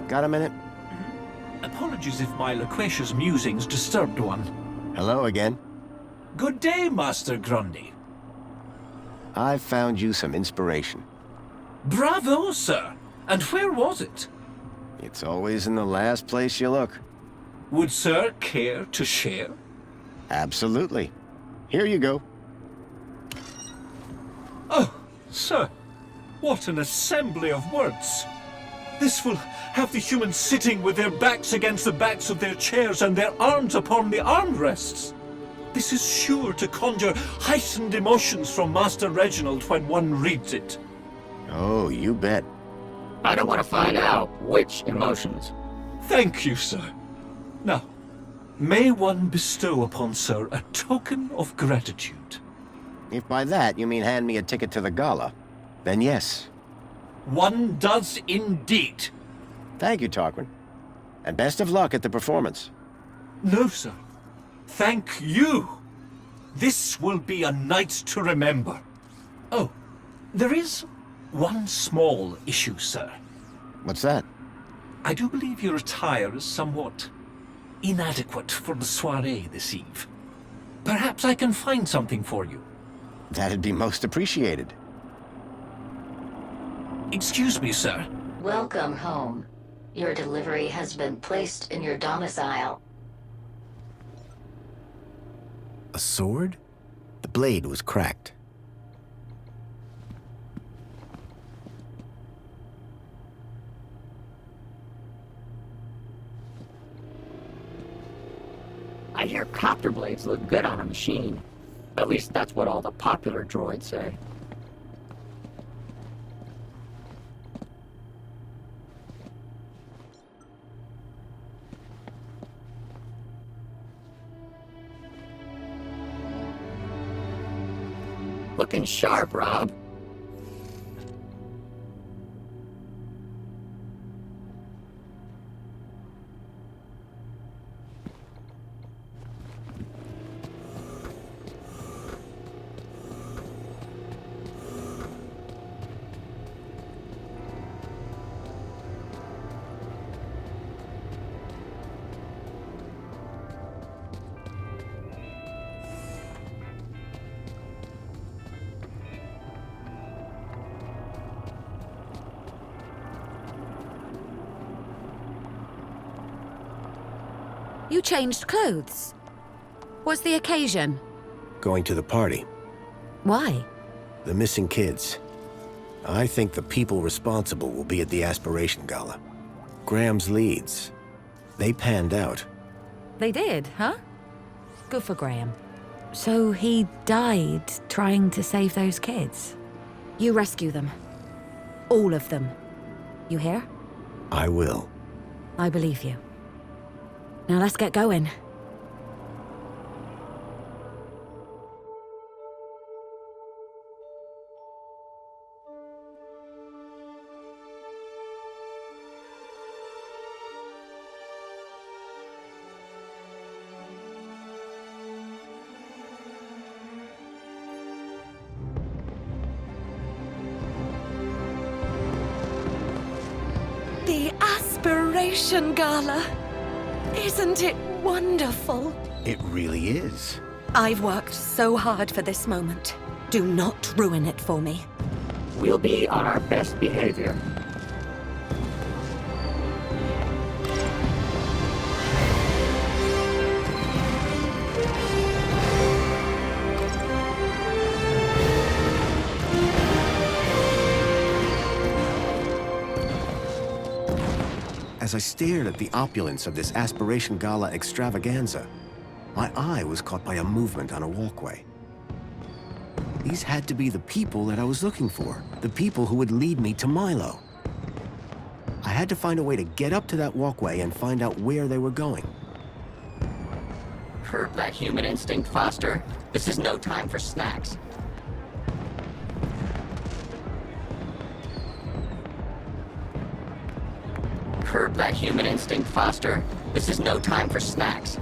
Got a minute? Apologies if my loquacious musings disturbed one. Hello again. Good day, Master Grundy. I've found you some inspiration. Bravo, sir. And where was it? It's always in the last place you look. Would sir care to share? Absolutely. Here you go. Oh, sir, what an assembly of words. This will have the humans sitting with their backs against the backs of their chairs and their arms upon the armrests. This is sure to conjure heightened emotions from Master Reginald when one reads it. Oh, you bet. I don't want to find out which emotions. Thank you, sir. Now, may one bestow upon sir a token of gratitude? If by that you mean hand me a ticket to the gala, then yes. One does indeed. Thank you, Tarquin. And best of luck at the performance. No, sir. Thank you. This will be a night to remember. Oh, there is one small issue, sir. What's that? I do believe your attire is somewhat inadequate for the soiree this eve. Perhaps I can find something for you. That'd be most appreciated. Excuse me, sir. Welcome home. Your delivery has been placed in your domicile. A sword? The blade was cracked. I hear copter blades look good on a machine. At least that's what all the popular droids say. Looking sharp, Rob. You changed clothes. What's the occasion? Going to the party. Why? The missing kids. I think the people responsible will be at the Aspiration Gala. Graham's leads. They panned out. They did, huh? Good for Graham. So he died trying to save those kids. You rescue them. All of them. You hear? I will. I believe you. Now let's get going. The Aspiration Gala. Isn't it wonderful? It really is. I've worked so hard for this moment. Do not ruin it for me. We'll be on our best behavior. As I stared at the opulence of this Aspiration Gala extravaganza, my eye was caught by a movement on a walkway. These had to be the people that I was looking for, the people who would lead me to Milo. I had to find a way to get up to that walkway and find out where they were going. Curb that human instinct, Foster. This is no time for snacks. Curb that human instinct, Foster. This is no time for snacks.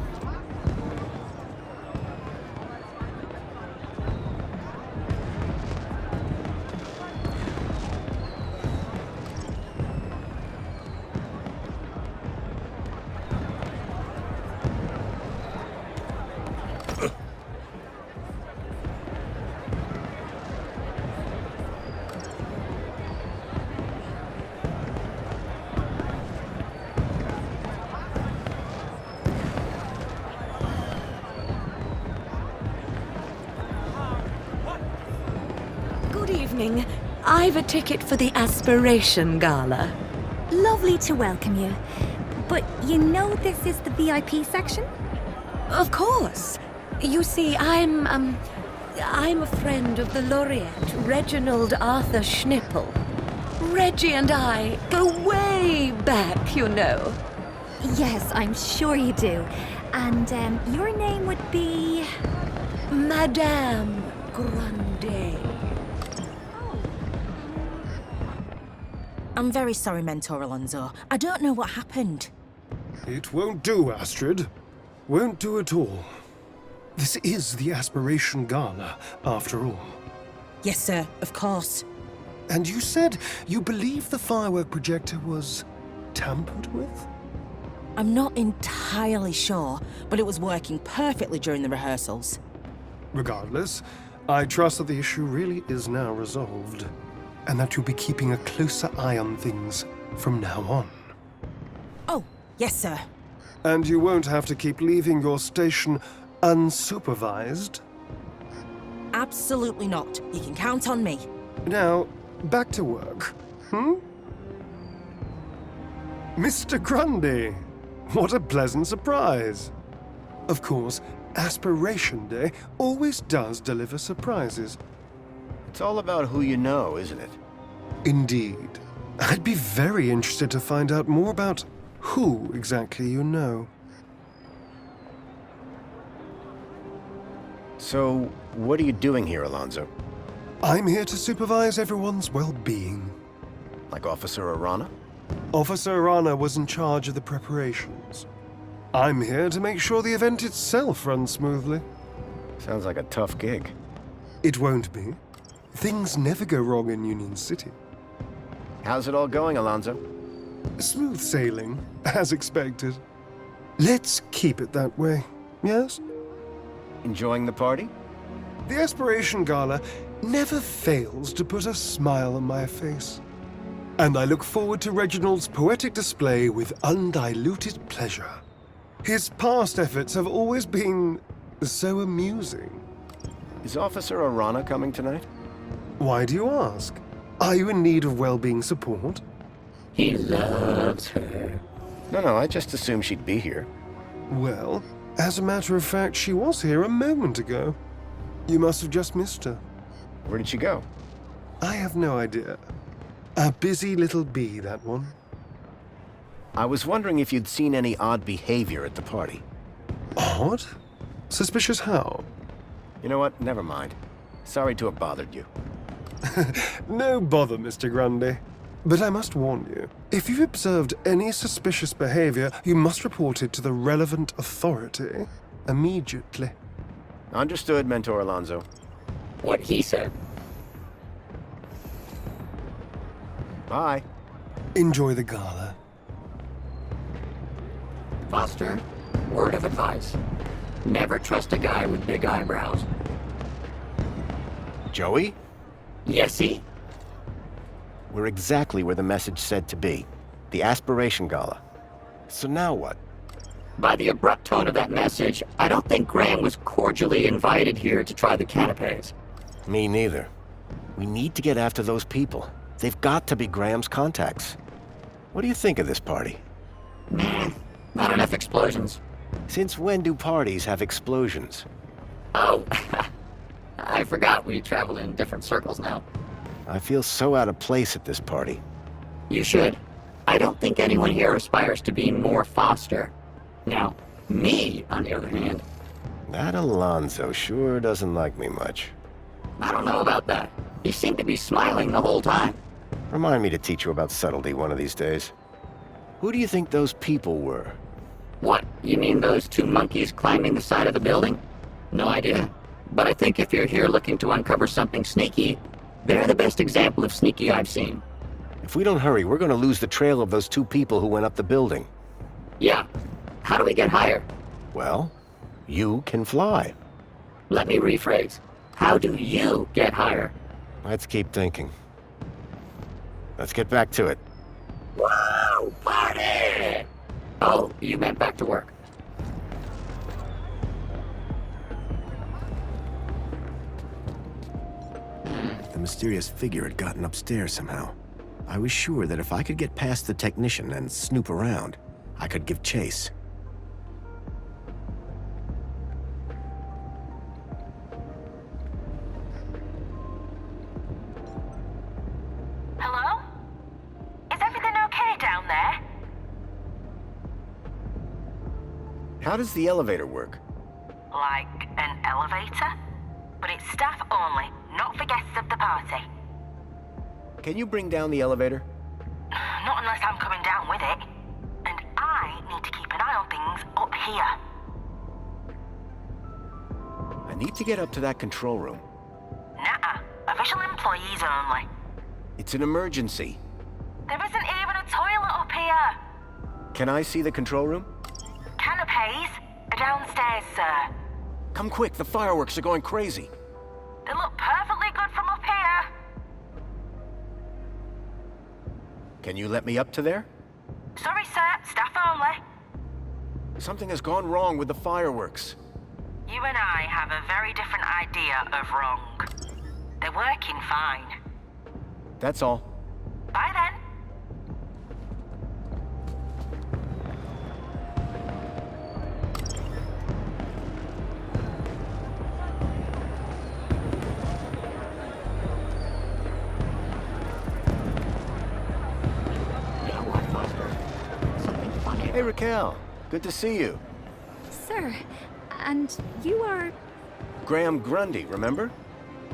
evening. I've a ticket for the Aspiration Gala. Lovely to welcome you. But you know this is the VIP section? Of course. You see, I'm a friend of the laureate, Reginald Arthur Schnippel. Reggie and I go way back, you know. Yes, I'm sure you do. And your name would be... Madame Grande. I'm very sorry, Mentor Alonso. I don't know what happened. It won't do, Astrid. Won't do at all. This is the Aspiration Gala, after all. Yes, sir, of course. And you said you believe the firework projector was tampered with? I'm not entirely sure, but it was working perfectly during the rehearsals. Regardless, I trust that the issue really is now resolved, and that you'll be keeping a closer eye on things from now on. Oh, yes, sir. And you won't have to keep leaving your station unsupervised. Absolutely not. You can count on me. Now, back to work. Mr. Grundy, what a pleasant surprise. Of course, Aspiration Day always does deliver surprises. It's all about who you know, isn't it? Indeed. I'd be very interested to find out more about who exactly you know. So, what are you doing here, Alonso? I'm here to supervise everyone's well-being. Like Officer Arana? Officer Arana was in charge of the preparations. I'm here to make sure the event itself runs smoothly. Sounds like a tough gig. It won't be. Things never go wrong in Union City. How's it all going, Alonso? Smooth sailing, as expected. Let's keep it that way, yes? Enjoying the party? The Aspiration Gala never fails to put a smile on my face. And I look forward to Reginald's poetic display with undiluted pleasure. His past efforts have always been so amusing. Is Officer Arana coming tonight? Why do you ask? Are you in need of well-being support? He loves her. No, I just assumed she'd be here. Well, as a matter of fact, she was here a moment ago. You must have just missed her. Where did she go? I have no idea. A busy little bee, that one. I was wondering if you'd seen any odd behavior at the party. Odd? Suspicious how? You know what? Never mind. Sorry to have bothered you. No bother, Mr. Grundy. But I must warn you, if you've observed any suspicious behavior, you must report it to the relevant authority immediately. Understood, Mentor Alonso. What he said. Bye. Enjoy the gala. Foster, word of advice. Never trust a guy with big eyebrows. Joey? Yesy? We're exactly where the message said to be. The Aspiration Gala. So now what? By the abrupt tone of that message, I don't think Graham was cordially invited here to try the canapes. Me neither. We need to get after those people. They've got to be Graham's contacts. What do you think of this party? Not enough explosions. Since when do parties have explosions? Oh, I forgot we travel in different circles now. I feel so out of place at this party. You should. I don't think anyone here aspires to be more Foster. Now, me, on the other hand, That Alonso sure doesn't like me much. I don't know about that. He seemed to be smiling the whole time. Remind me to teach you about subtlety one of these days. Who do you think those people were? What, you mean those two monkeys climbing the side of the building? No idea. But I think if you're here looking to uncover something sneaky, they're the best example of sneaky I've seen. If we don't hurry, we're gonna lose the trail of those two people who went up the building. Yeah. How do we get higher? Well, you can fly. Let me rephrase. How do you get higher? Let's keep thinking. Let's get back to it. Whoa! Party! Oh, you meant back to work. The mysterious figure had gotten upstairs somehow. I was sure that if I could get past the technician and snoop around, I could give chase. Hello? Is everything okay down there? How does the elevator work? Like an elevator? But it's staff only, not for guests of the party. Can you bring down the elevator? Not unless I'm coming down with it. And I need to keep an eye on things up here. I need to get up to that control room. Nah, official employees only. It's an emergency. There isn't even a toilet up here. Can I see the control room? Canopies are downstairs, sir. Come quick, the fireworks are going crazy. They look perfectly good from up here. Can you let me up to there? Sorry, sir, staff only. Something has gone wrong with the fireworks. You and I have a very different idea of wrong. They're working fine. That's all. Bye then. Hey, Raquel. Good to see you. Sir, and you are... Graham Grundy, remember?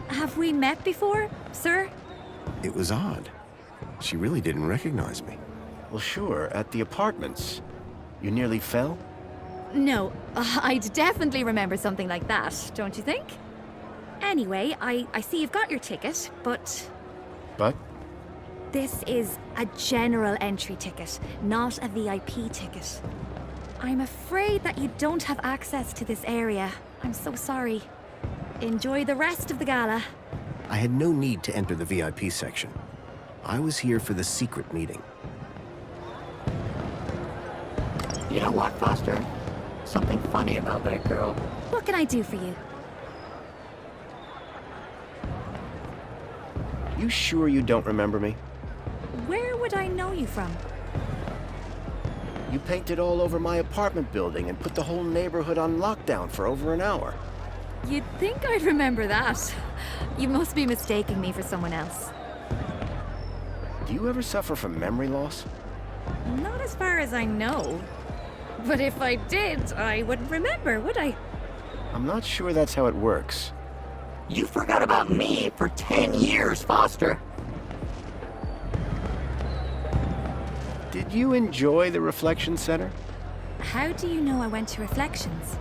Have we met before, sir? It was odd. She really didn't recognize me. Well, sure, at the apartments. You nearly fell? No, I'd definitely remember something like that, don't you think? Anyway, I see you've got your ticket, but... But? This is a general entry ticket, not a VIP ticket. I'm afraid that you don't have access to this area. I'm so sorry. Enjoy the rest of the gala. I had no need to enter the VIP section. I was here for the secret meeting. You know what, Foster? Something funny about that girl. What can I do for you? You sure you don't remember me? Where would I know you from? You painted all over my apartment building and put the whole neighborhood on lockdown for over an hour. You'd think I'd remember that. You must be mistaking me for someone else. Do you ever suffer from memory loss? Not as far as I know. But if I did, I wouldn't remember, would I? I'm not sure that's how it works. You forgot about me for 10 years, Foster. Did you enjoy the Reflection Center? How do you know I went to Reflections?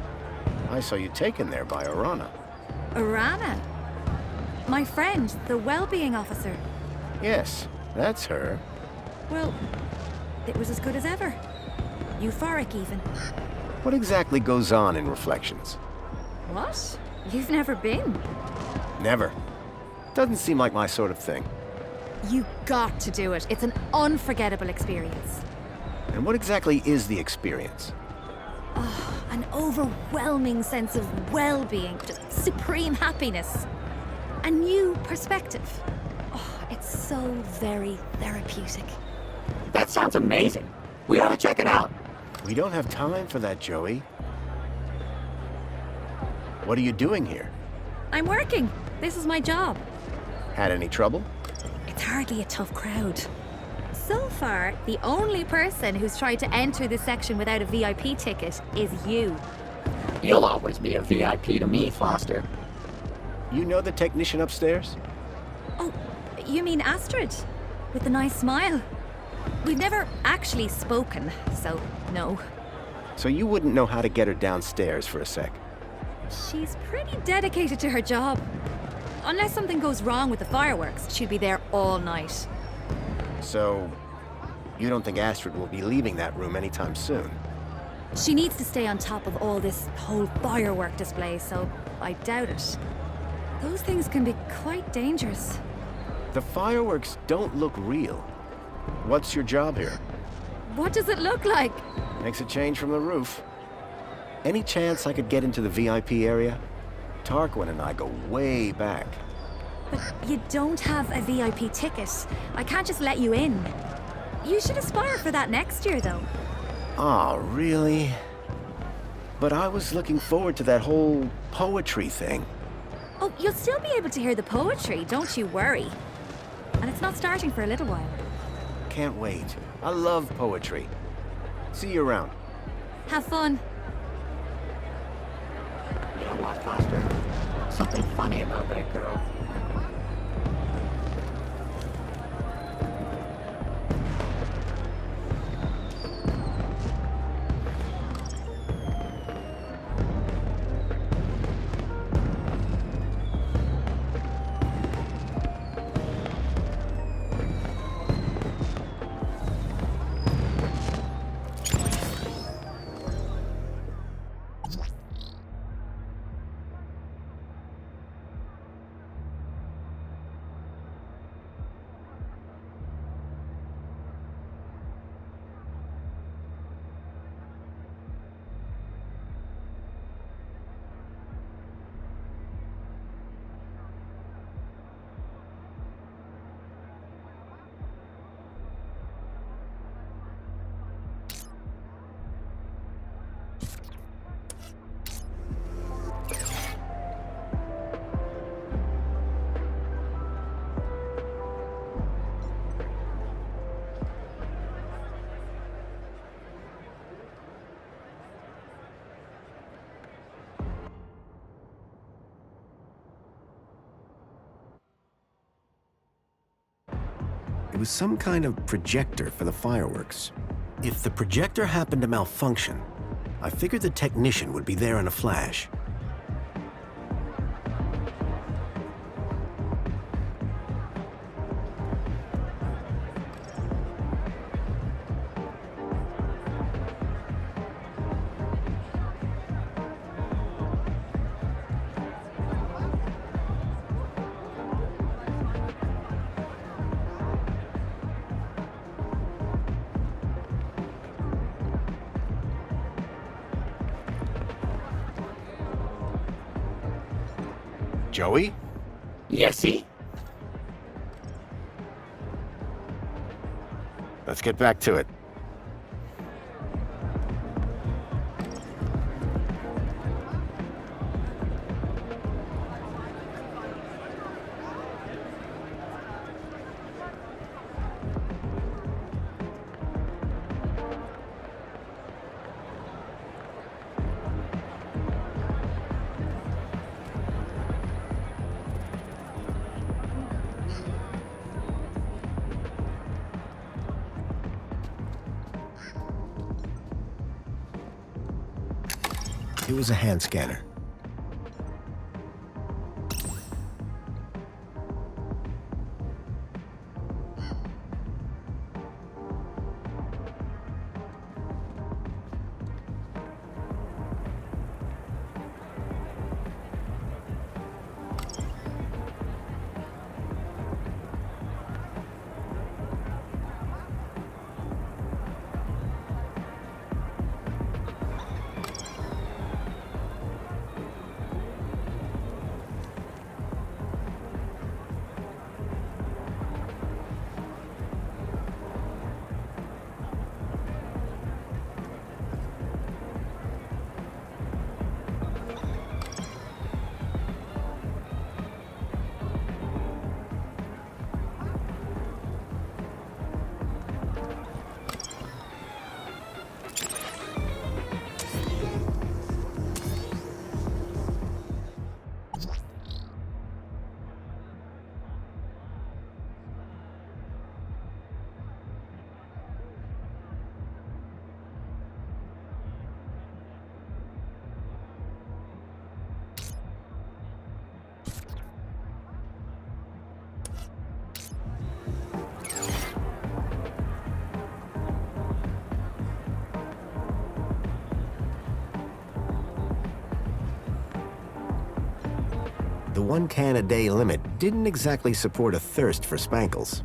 I saw you taken there by Orana. Orana? My friend, the well-being officer. Yes, that's her. Well, it was as good as ever. Euphoric, even. What exactly goes on in Reflections? What? You've never been? Never. Doesn't seem like my sort of thing. You got to do it. It's an unforgettable experience. And what exactly is the experience? Oh, an overwhelming sense of well-being, just supreme happiness. A new perspective. Oh, it's so very therapeutic. That sounds amazing. We ought to check it out. We don't have time for that, Joey. What are you doing here? I'm working. This is my job. Had any trouble? It's hardly a tough crowd. So far, the only person who's tried to enter this section without a VIP ticket is you. You'll always be a VIP to me, Foster. You know the technician upstairs? Oh, you mean Astrid? With the nice smile? We've never actually spoken, so no. So you wouldn't know how to get her downstairs for a sec? She's pretty dedicated to her job. Unless something goes wrong with the fireworks, she'd be there all night. So, you don't think Astrid will be leaving that room anytime soon? She needs to stay on top of all this whole firework display, so I doubt it. Those things can be quite dangerous. The fireworks don't look real. What's your job here? What does it look like? Makes a change from the roof. Any chance I could get into the VIP area? Tarquin and I go way back. But you don't have a VIP ticket. I can't just let you in. You should aspire for that next year, though. Oh, really? But I was looking forward to that whole poetry thing. Oh, you'll still be able to hear the poetry, don't you worry. And it's not starting for a little while. Can't wait. I love poetry. See you around. Have fun. You know what, Foster? Something funny about that girl. It was some kind of projector for the fireworks. If the projector happened to malfunction, I figured the technician would be there in a flash. Joey? Yesy? Let's get back to it. It was a hand scanner. The 1 can a day limit didn't exactly support a thirst for spankles.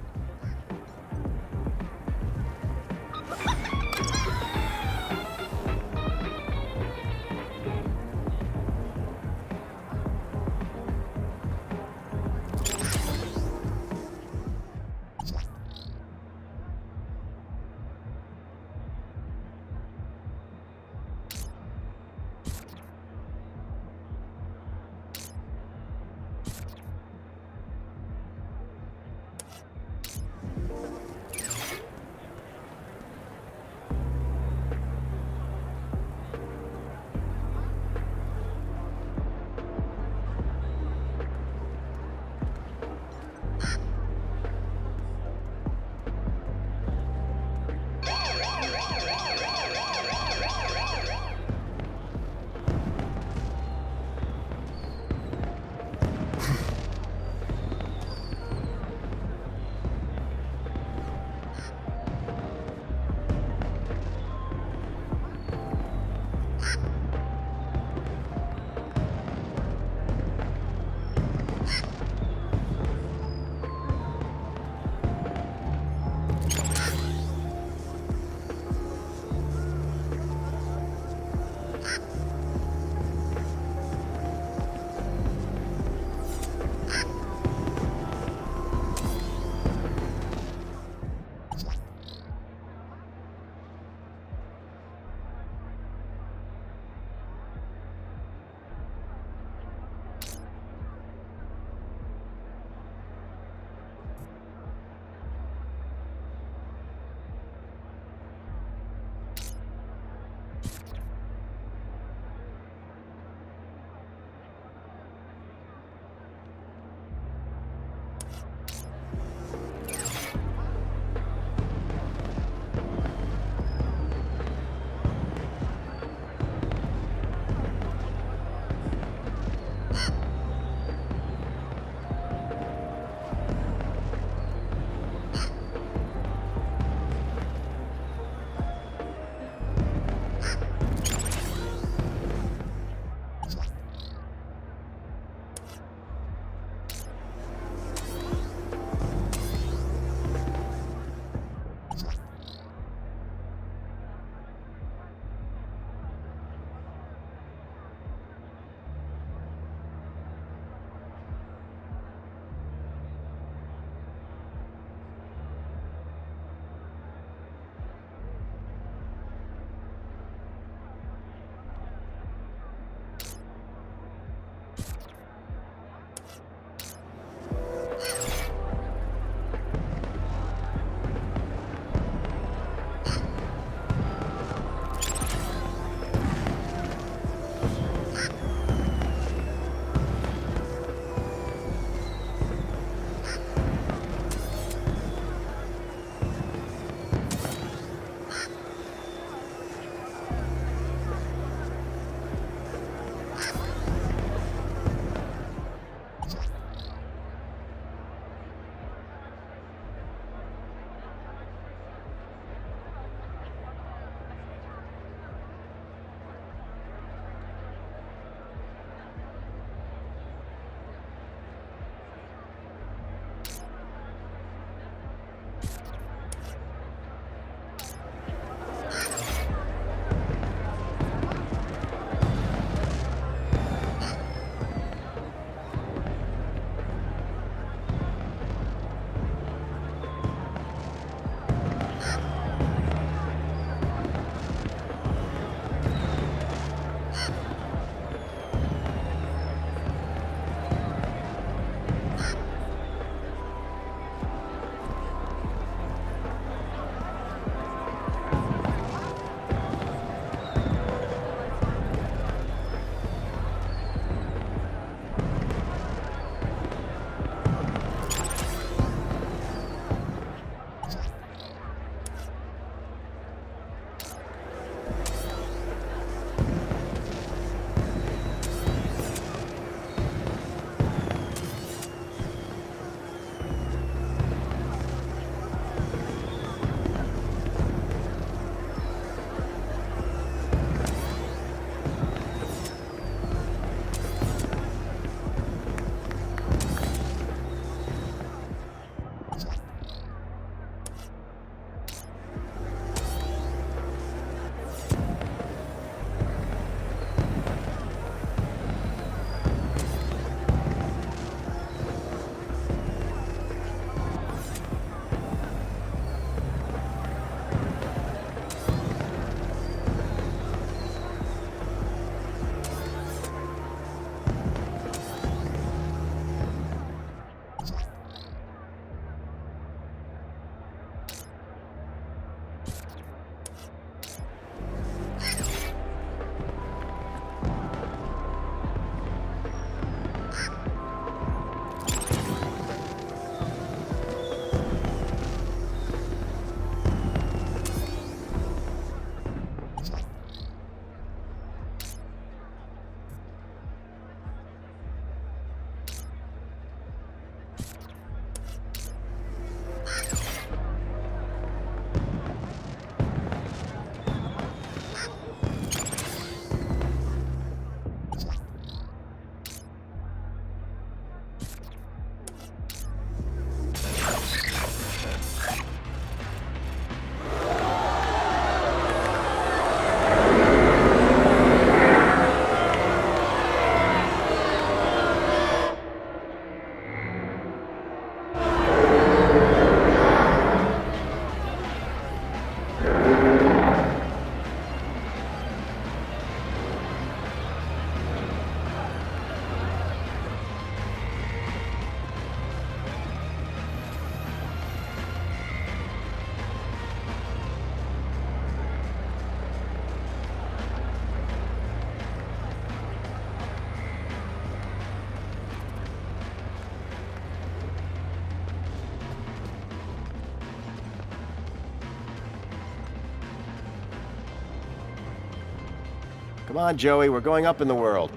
Come on, Joey, we're going up in the world.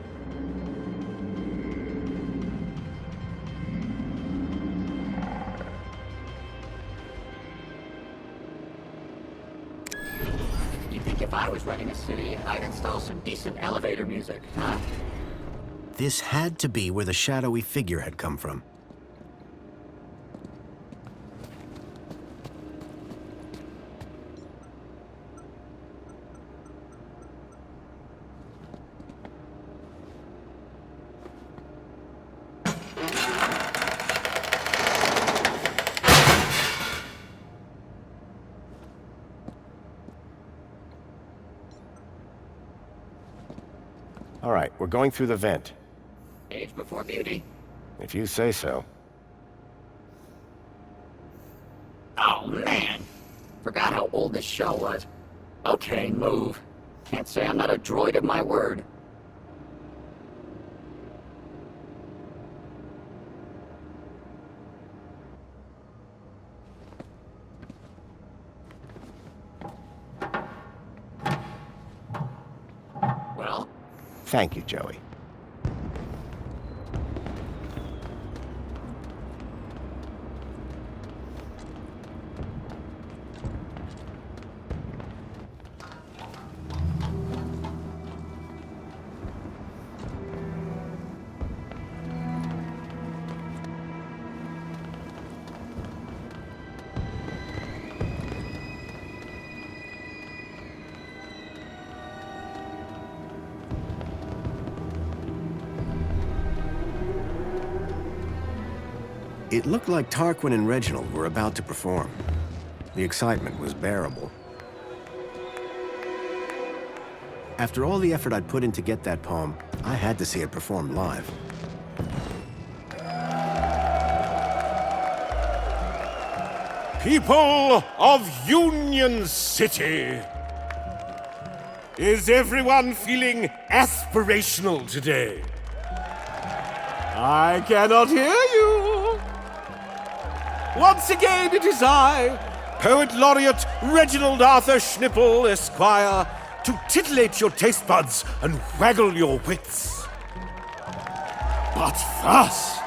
You think if I was running a city, I'd install some decent elevator music, huh? This had to be where the shadowy figure had come from. All right, we're going through the vent. Age before beauty. If you say so. Oh, man. Forgot how old this show was. Okay, move. Can't say I'm not a droid of my word. Well? Thank you, Joey. It looked like Tarquin and Reginald were about to perform. The excitement was bearable. After all the effort I'd put in to get that poem, I had to see it performed live. People of Union City! Is everyone feeling aspirational today? I cannot hear you! Once again, it is I, Poet Laureate Reginald Arthur Schnipple, Esquire, to titillate your taste buds and waggle your wits. But first,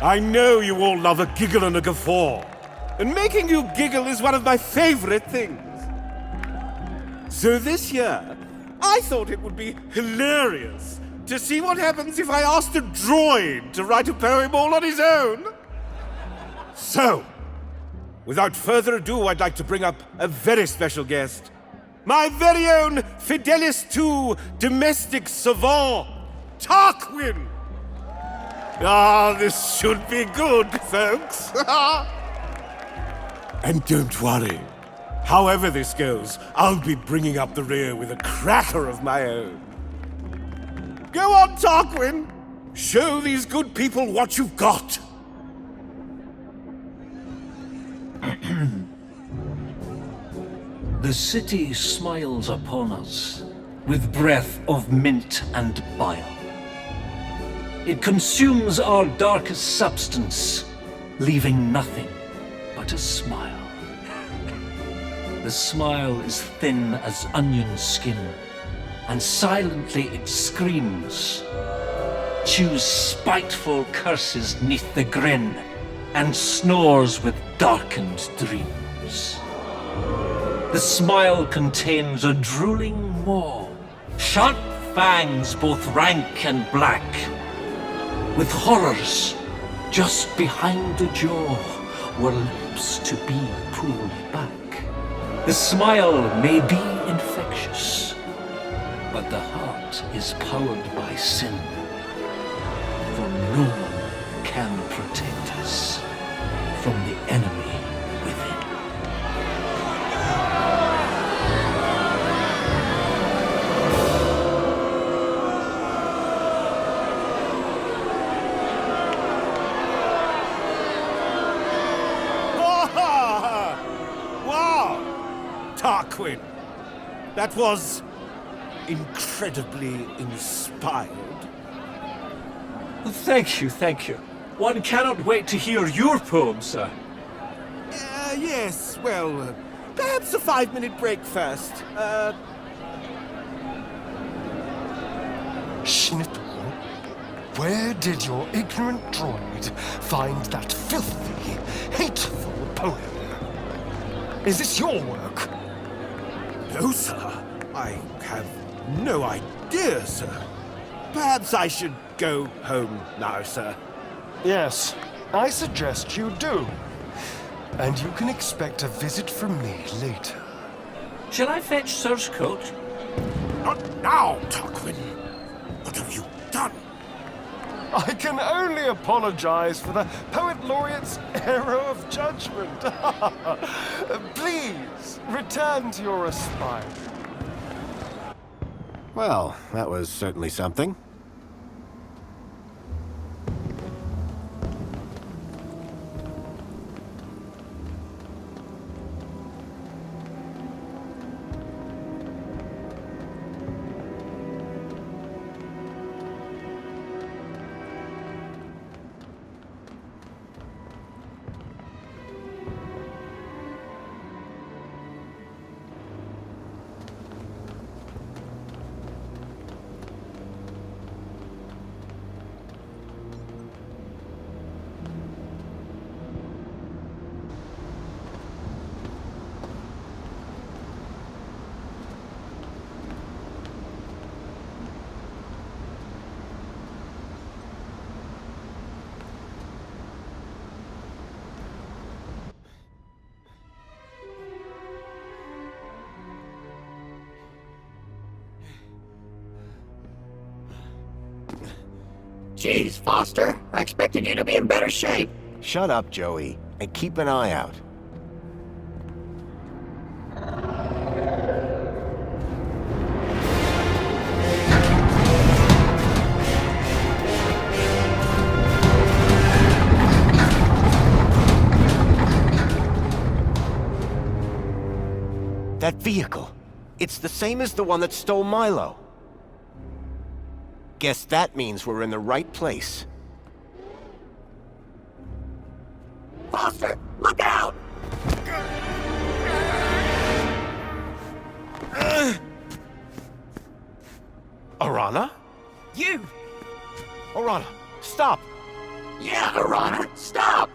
I know you all love a giggle and a guffaw, and making you giggle is one of my favorite things. So this year, I thought it would be hilarious to see what happens if I asked a droid to write a poem all on his own. So, without further ado, I'd like to bring up a very special guest. My very own Fidelis II domestic savant, Tarquin! Ah, this should be good, folks. And don't worry. However this goes, I'll be bringing up the rear with a cracker of my own. Go on, Tarquin. Show these good people what you've got. The city smiles upon us with breath of mint and bile. It consumes our darkest substance, leaving nothing but a smile. The smile is thin as onion skin, and silently it screams, chews spiteful curses neath the grin, and snores with darkened dreams. The smile contains a drooling maw, sharp fangs both rank and black, with horrors just behind the jaw were lips to be pulled back. The smile may be infectious, but the heart is powered by sin, for no one can protect us from the enemy within. Wow! Tarquin, that was incredibly inspired. Thank you, thank you. One cannot wait to hear your poem, sir. Yes, well, perhaps a 5-minute break first. Where did your ignorant droid find that filthy, hateful poem? Is this your work? No, sir. I have no idea, sir. Perhaps I should go home now, sir. Yes, I suggest you do. And you can expect a visit from me later. Shall I fetch Sir's coat? Not now, Tarquin. What have you done? I can only apologize for the Poet Laureate's error of judgment. Please, return to your aspiring. Well, that was certainly something. Jeez, Foster. I expected you to be in better shape. Shut up, Joey, and keep an eye out. That vehicle. It's the same as the one that stole Milo. Guess that means we're in the right place. Foster, look out! Arana? You! Arana, stop! Yeah, Arana, stop!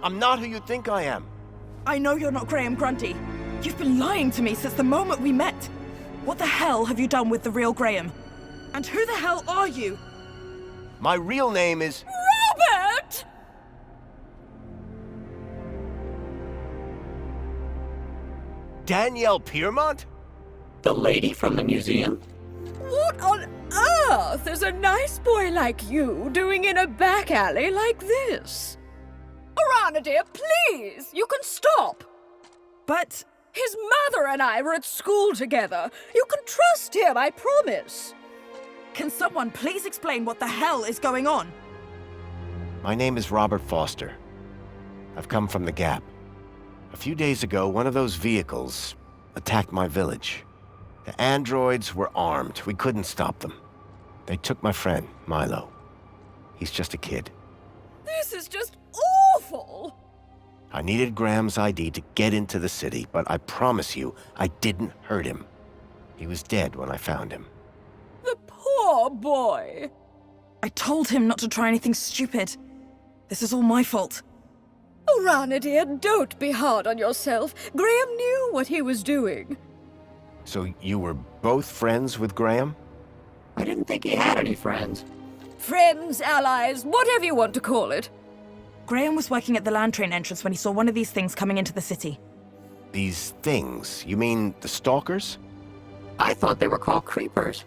I'm not who you think I am. I know you're not Graham Grundy. You've been lying to me since the moment we met. What the hell have you done with the real Graham? And who the hell are you? My real name is... Robert! Danielle Piermont? The lady from the museum? What on earth is a nice boy like you doing in a back alley like this? Arana, dear, please! You can stop! But... His mother and I were at school together. You can trust him, I promise. Can someone please explain what the hell is going on? My name is Robert Foster. I've come from the Gap. A few days ago, one of those vehicles attacked my village. The androids were armed. We couldn't stop them. They took my friend, Milo. He's just a kid. This is just awful! I needed Graham's ID to get into the city, but I promise you, I didn't hurt him. He was dead when I found him. The poor boy! I told him not to try anything stupid. This is all my fault. Arana, dear, don't be hard on yourself. Graham knew what he was doing. So you were both friends with Graham? I didn't think he had any friends. Friends, allies, whatever you want to call it. Graham was working at the land train entrance when he saw one of these things coming into the city. These things? You mean the stalkers? I thought they were called creepers.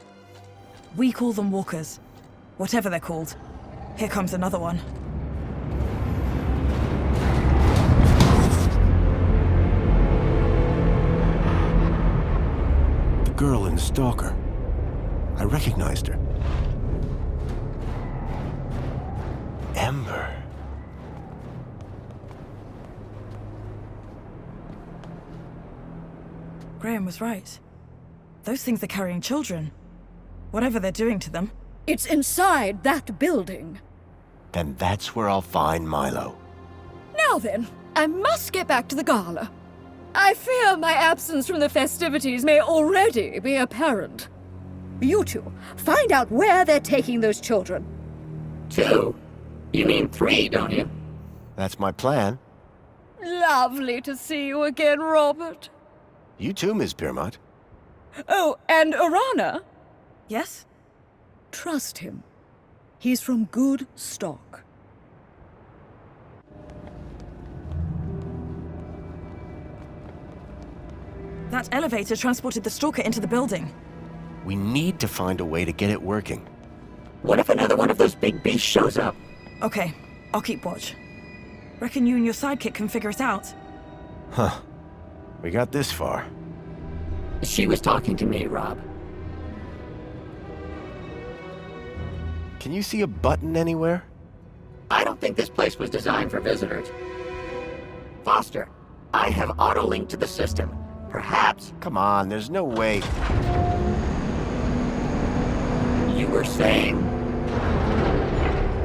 We call them walkers. Whatever they're called. Here comes another one. The girl in the stalker. I recognized her. Ember. Graham was right. Those things are carrying children. Whatever they're doing to them. It's inside that building. Then that's where I'll find Milo. Now then, I must get back to the gala. I fear my absence from the festivities may already be apparent. You two, find out where they're taking those children. 2? You mean 3, don't you? That's my plan. Lovely to see you again, Robert. You too, Miss Piermont. Oh, and Arana? Yes? Trust him. He's from good stock. That elevator transported the stalker into the building. We need to find a way to get it working. What if another one of those big beasts shows up? Okay, I'll keep watch. Reckon you and your sidekick can figure it out. Huh. We got this far. She was talking to me, Rob. Can you see a button anywhere? I don't think this place was designed for visitors. Foster, I have auto-linked to the system. Perhaps... Come on, there's no way. You were saying...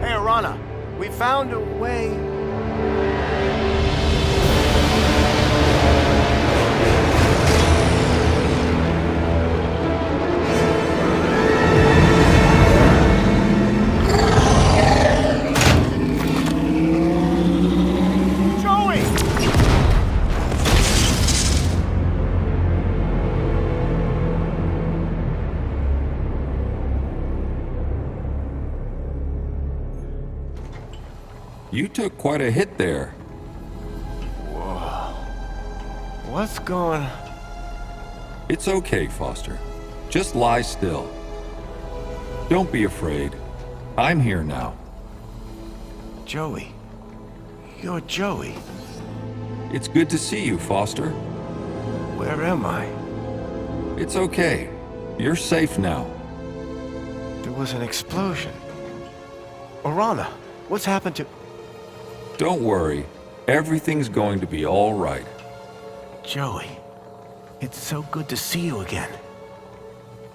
Hey, Arana, we found a way. You took quite a hit there. Whoa. What's going... It's okay, Foster. Just lie still. Don't be afraid. I'm here now. Joey. You're Joey. It's good to see you, Foster. Where am I? It's okay. You're safe now. There was an explosion. Arana, what's happened to... Don't worry. Everything's going to be all right. Joey, it's so good to see you again.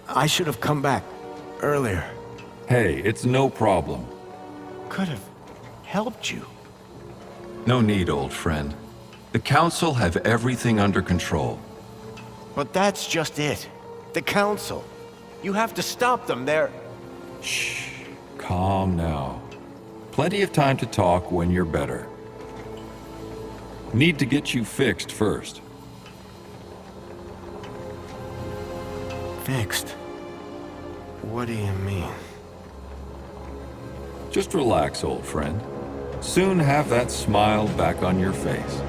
I should have come back earlier. Hey, it's no problem. Could have helped you. No need, old friend. The Council have everything under control. But that's just it. The Council. You have to stop them. They're... Shh. Calm now. Plenty of time to talk when you're better. Need to get you fixed first. Fixed? What do you mean? Just relax, old friend. Soon have that smile back on your face.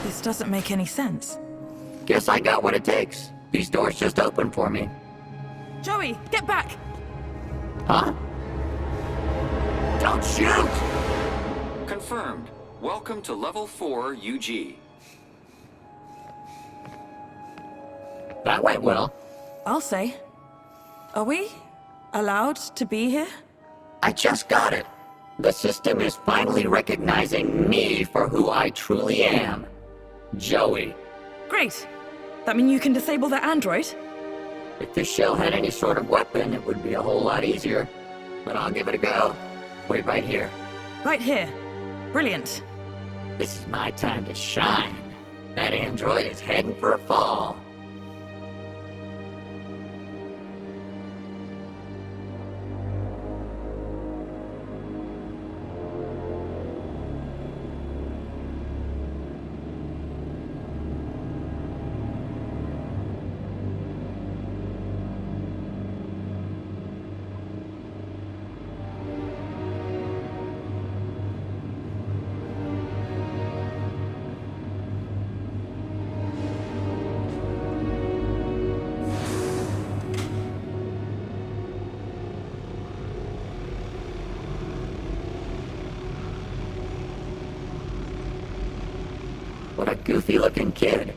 This doesn't make any sense. Guess I got what it takes. These doors just opened for me. Joey, get back! Huh? Don't shoot! Confirmed. Welcome to Level 4 UG. That went well. I'll say. Are we allowed to be here? I just got it. The system is finally recognizing me for who I truly am. Joey. Great. That mean you can disable the android? If this shell had any sort of weapon, it would be a whole lot easier. But I'll give it a go. Wait right here. Right here. Brilliant. This is my time to shine. That android is heading for a fall. What a goofy-looking kid.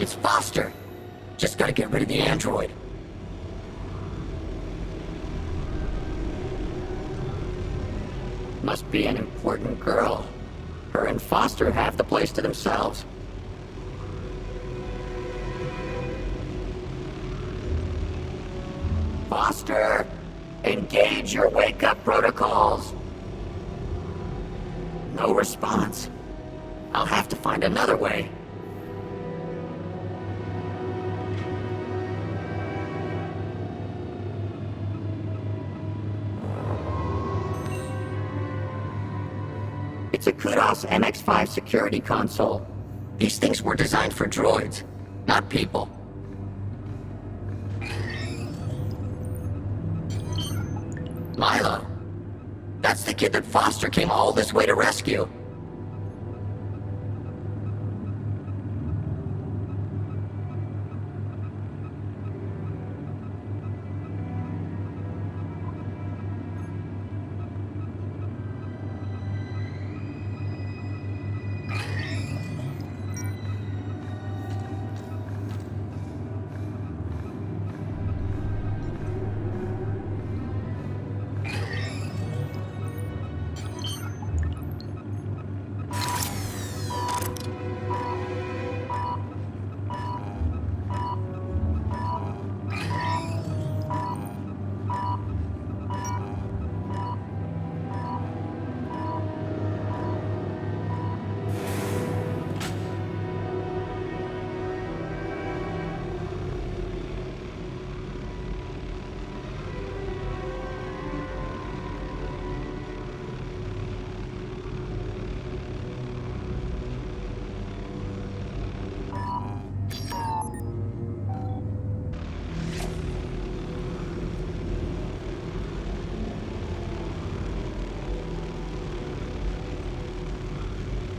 It's Foster! Just gotta get rid of the android. Must be an important girl. her and Foster have the place to themselves. Foster, engage your wake-up protocols. No response. I'll have to find another way. It's a Kudos MX-5 security console. These things were designed for droids, not people. Milo. That's the kid that Foster came all this way to rescue.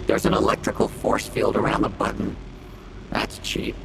There's an electrical force field around the button. That's cheap.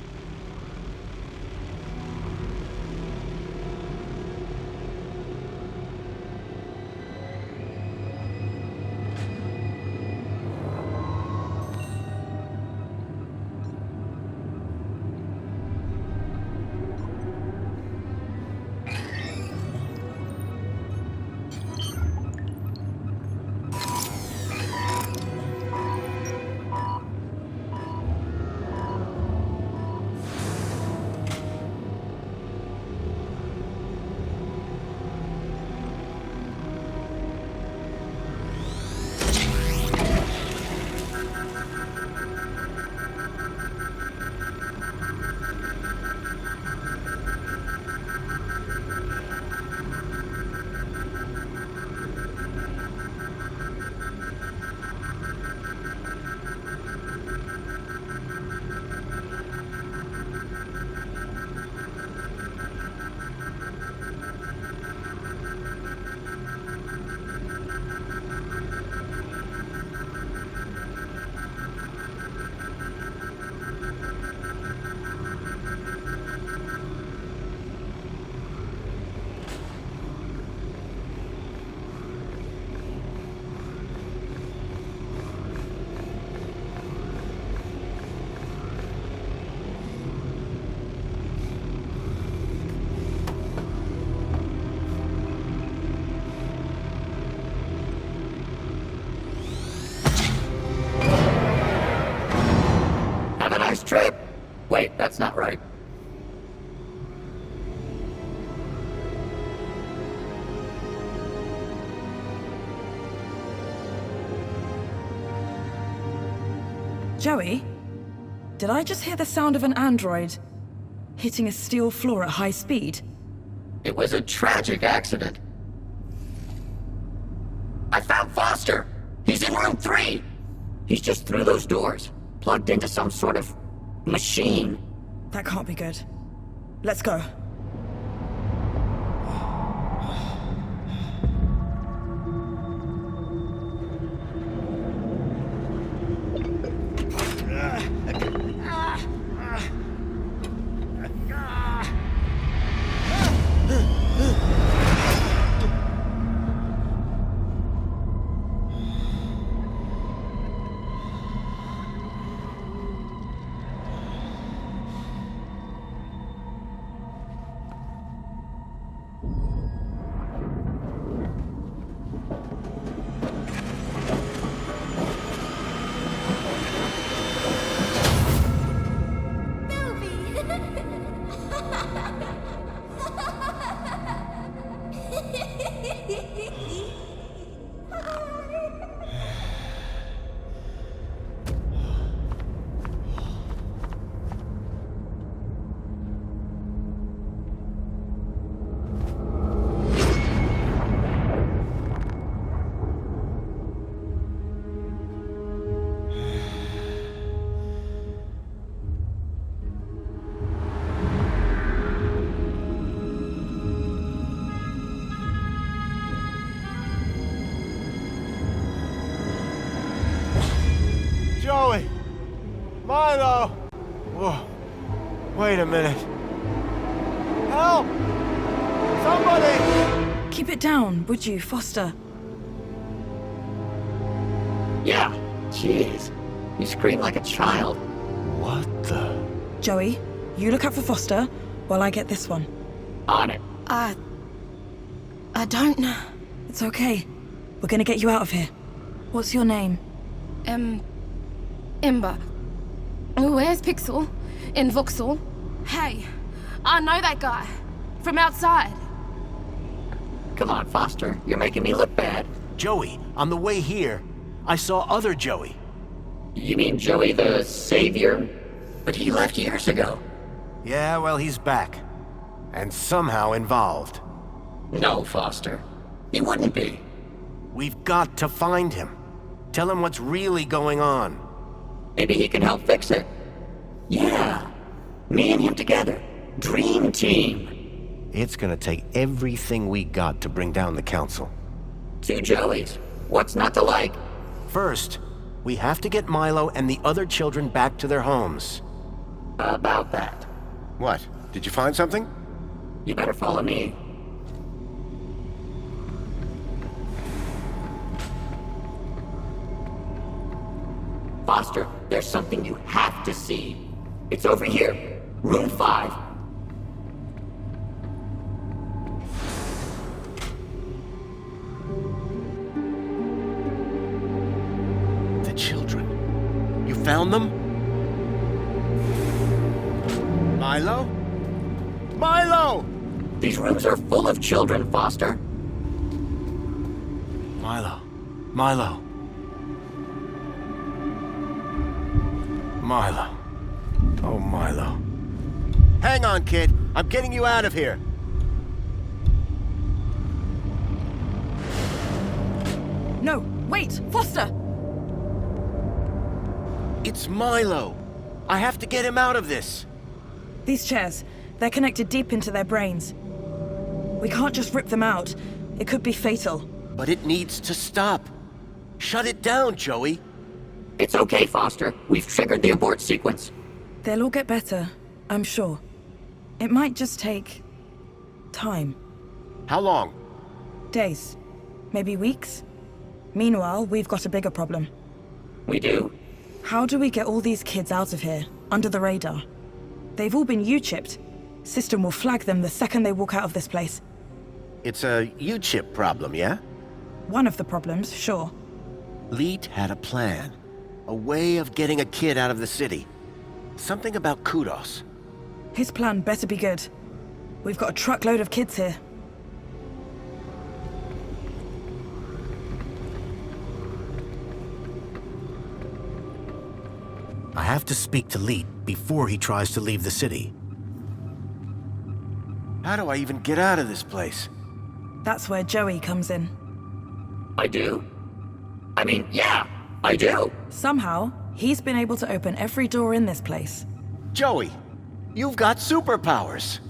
Trip. Wait, that's not right. Joey? Did I just hear the sound of an android hitting a steel floor at high speed? It was a tragic accident. I found Foster! He's in room 3! He's just through those doors, plugged into some sort of machine. That can't be good. Let's go. Milo! Whoa. Wait a minute. Help! Somebody! Keep it down, would you, Foster? Yeah, jeez. You scream like a child. What the? Joey, you look out for Foster while I get this one. On it. I don't know. It's okay. We're gonna get you out of here. What's your name? Ember. Where's Pixel? In Vauxhall? Hey, I know that guy. From outside. Come on, Foster. You're making me look bad. Joey, on the way here, I saw other Joey. You mean Joey the Savior? But he left years ago. Yeah, well, he's back. And somehow involved. No, Foster. He wouldn't be. We've got to find him. Tell him what's really going on. Maybe he can help fix it. Yeah. Me and him together. Dream team. It's gonna take everything we got to bring down the council. 2 Joeys. What's not to like? First, we have to get Milo and the other children back to their homes. About that. What? Did you find something? You better follow me. Foster, there's something you have to see. It's over here. Room 5. The children. You found them? Milo? Milo! These rooms are full of children, Foster. Milo. Milo. Milo. Oh, Milo. Hang on, kid. I'm getting you out of here. No, wait, Foster! It's Milo. I have to get him out of this. These chairs, they're connected deep into their brains. We can't just rip them out. It could be fatal. But it needs to stop. Shut it down, Joey. It's okay, Foster. We've triggered the abort sequence. They'll all get better, I'm sure. It might just take... time. How long? Days. Maybe weeks. Meanwhile, we've got a bigger problem. We do? How do we get all these kids out of here, under the radar? They've all been U-chipped. System will flag them the second they walk out of this place. It's a U-chip problem, yeah? One of the problems, sure. Leet had a plan. A way of getting a kid out of the city. Something about Kudos. His plan better be good. We've got a truckload of kids here. I have to speak to Leet before he tries to leave the city. How do I even get out of this place? That's where Joey comes in. I do? I mean, yeah, I do. Somehow, he's been able to open every door in this place. Joey, you've got superpowers.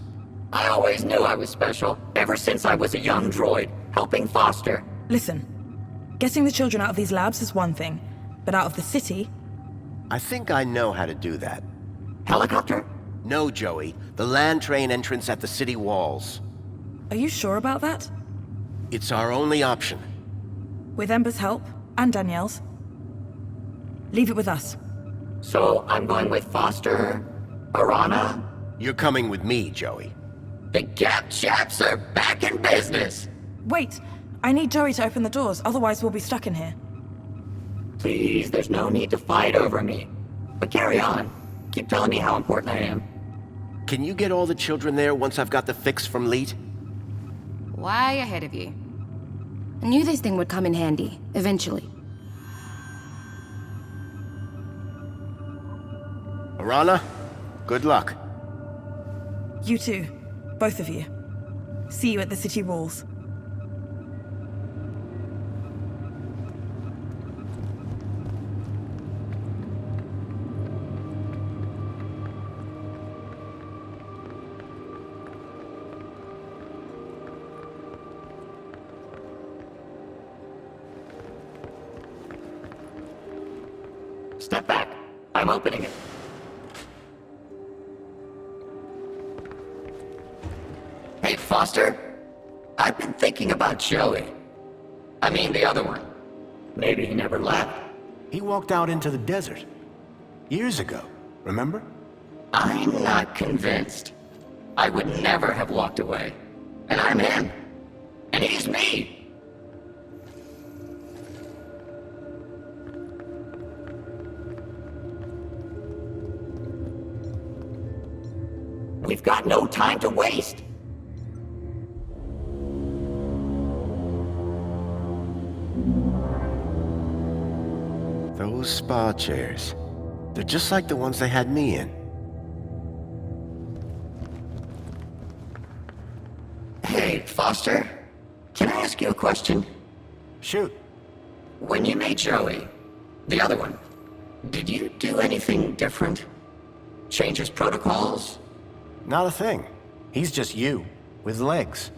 I always knew I was special, ever since I was a young droid, helping Foster. Listen, getting the children out of these labs is one thing, but out of the city... I think I know how to do that. Helicopter? No, Joey. The land train entrance at the city walls. Are you sure about that? It's our only option. With Ember's help, and Danielle's. Leave it with us. So I'm going with Foster... Arana? You're coming with me, Joey. The Gap Chaps are back in business! Wait! I need Joey to open the doors, otherwise we'll be stuck in here. Please, there's no need to fight over me. But carry on. Keep telling me how important I am. Can you get all the children there once I've got the fix from Leet? Way ahead of you. I knew this thing would come in handy, eventually. Arana, good luck. You too. Both of you. See you at the city walls. Step back. I'm opening it. Hey, Foster. I've been thinking about Joey. I mean the other one. Maybe he never left. He walked out into the desert. Years ago, remember? I'm not convinced. I would never have walked away. And I'm him. And he's me. We've got no time to waste. Those spa chairs. They're just like the ones they had me in. Hey, Foster. Can I ask you a question? Shoot. When you made Joey, the other one, did you do anything different? Change his protocols? Not a thing. He's just you, with legs.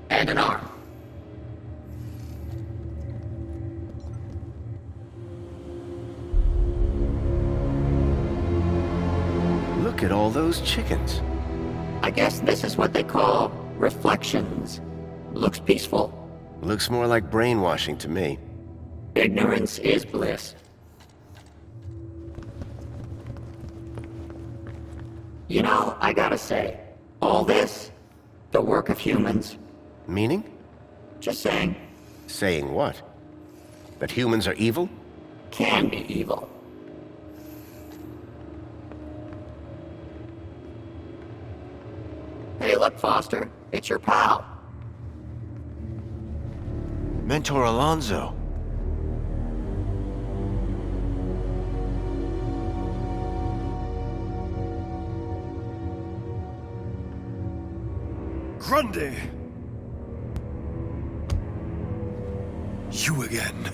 And an arm. Look at all those chickens. I guess this is what they call reflections. Looks peaceful. Looks more like brainwashing to me. Ignorance is bliss. You know, I gotta say, all this, the work of humans. Meaning? Just saying. Saying what? That humans are evil? Can be evil. Hey, look, Foster. It's your pal. Mentor Alonso. Grundy! You again.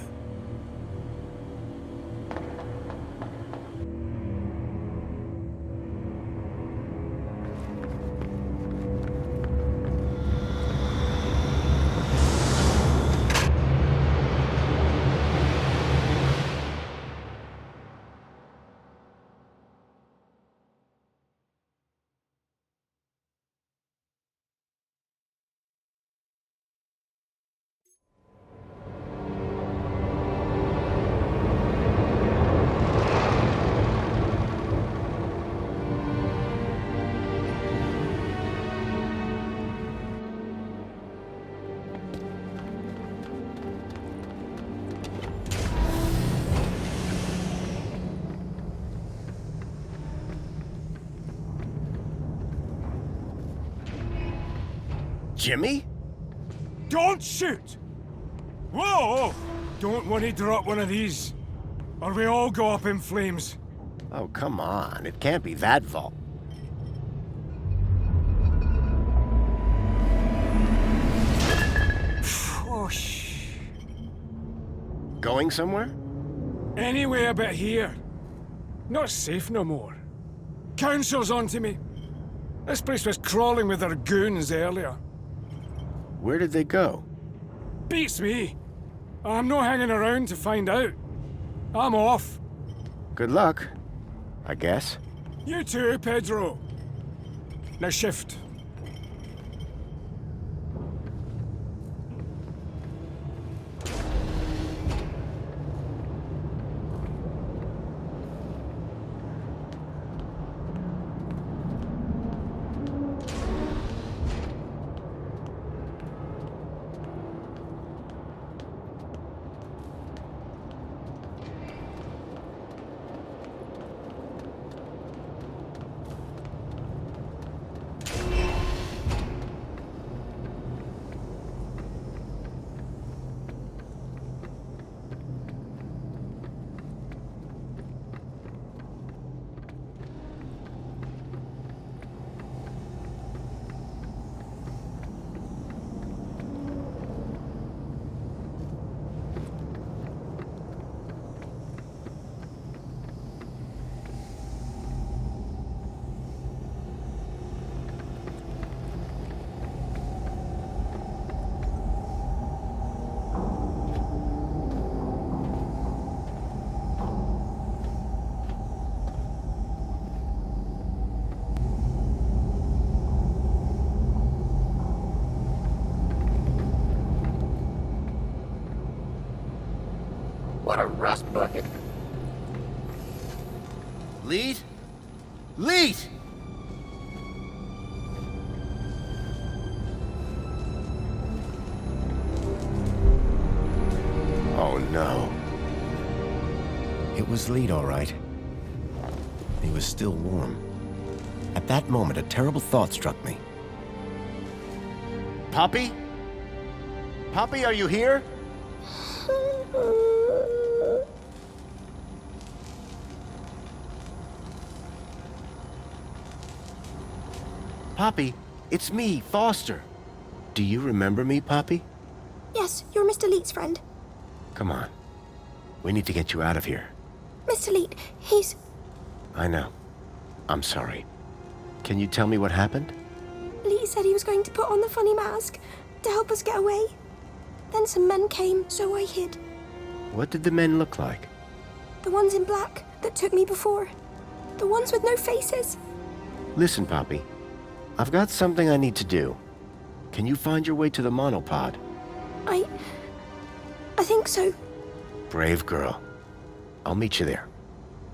Jimmy? Don't shoot! Whoa! Don't want to drop one of these, or we all go up in flames. Oh, come on. It can't be that vault. Oh, shh. Going somewhere? Anyway, about here. Not safe no more. Council's onto me. This place was crawling with their goons earlier. Where did they go? Beats me. I'm not hanging around to find out. I'm off. Good luck, I guess. You too, Pedro. Now shift. a rust bucket. Lead? Lead! Oh no. It was Lead, all right. He was still warm. At that moment, a terrible thought struck me. Poppy? Poppy, are you here? Poppy, it's me, Foster. Do you remember me, Poppy? Yes, you're Mr. Leet's friend. Come on. We need to get you out of here. Mr. Leet, he's... I know. I'm sorry. Can you tell me what happened? Leet said he was going to put on the funny mask to help us get away. Then some men came, so I hid. What did the men look like? The ones in black that took me before. The ones with no faces. Listen, Poppy. I've got something I need to do. Can you find your way to the monopod? I think so. Brave girl. I'll meet you there.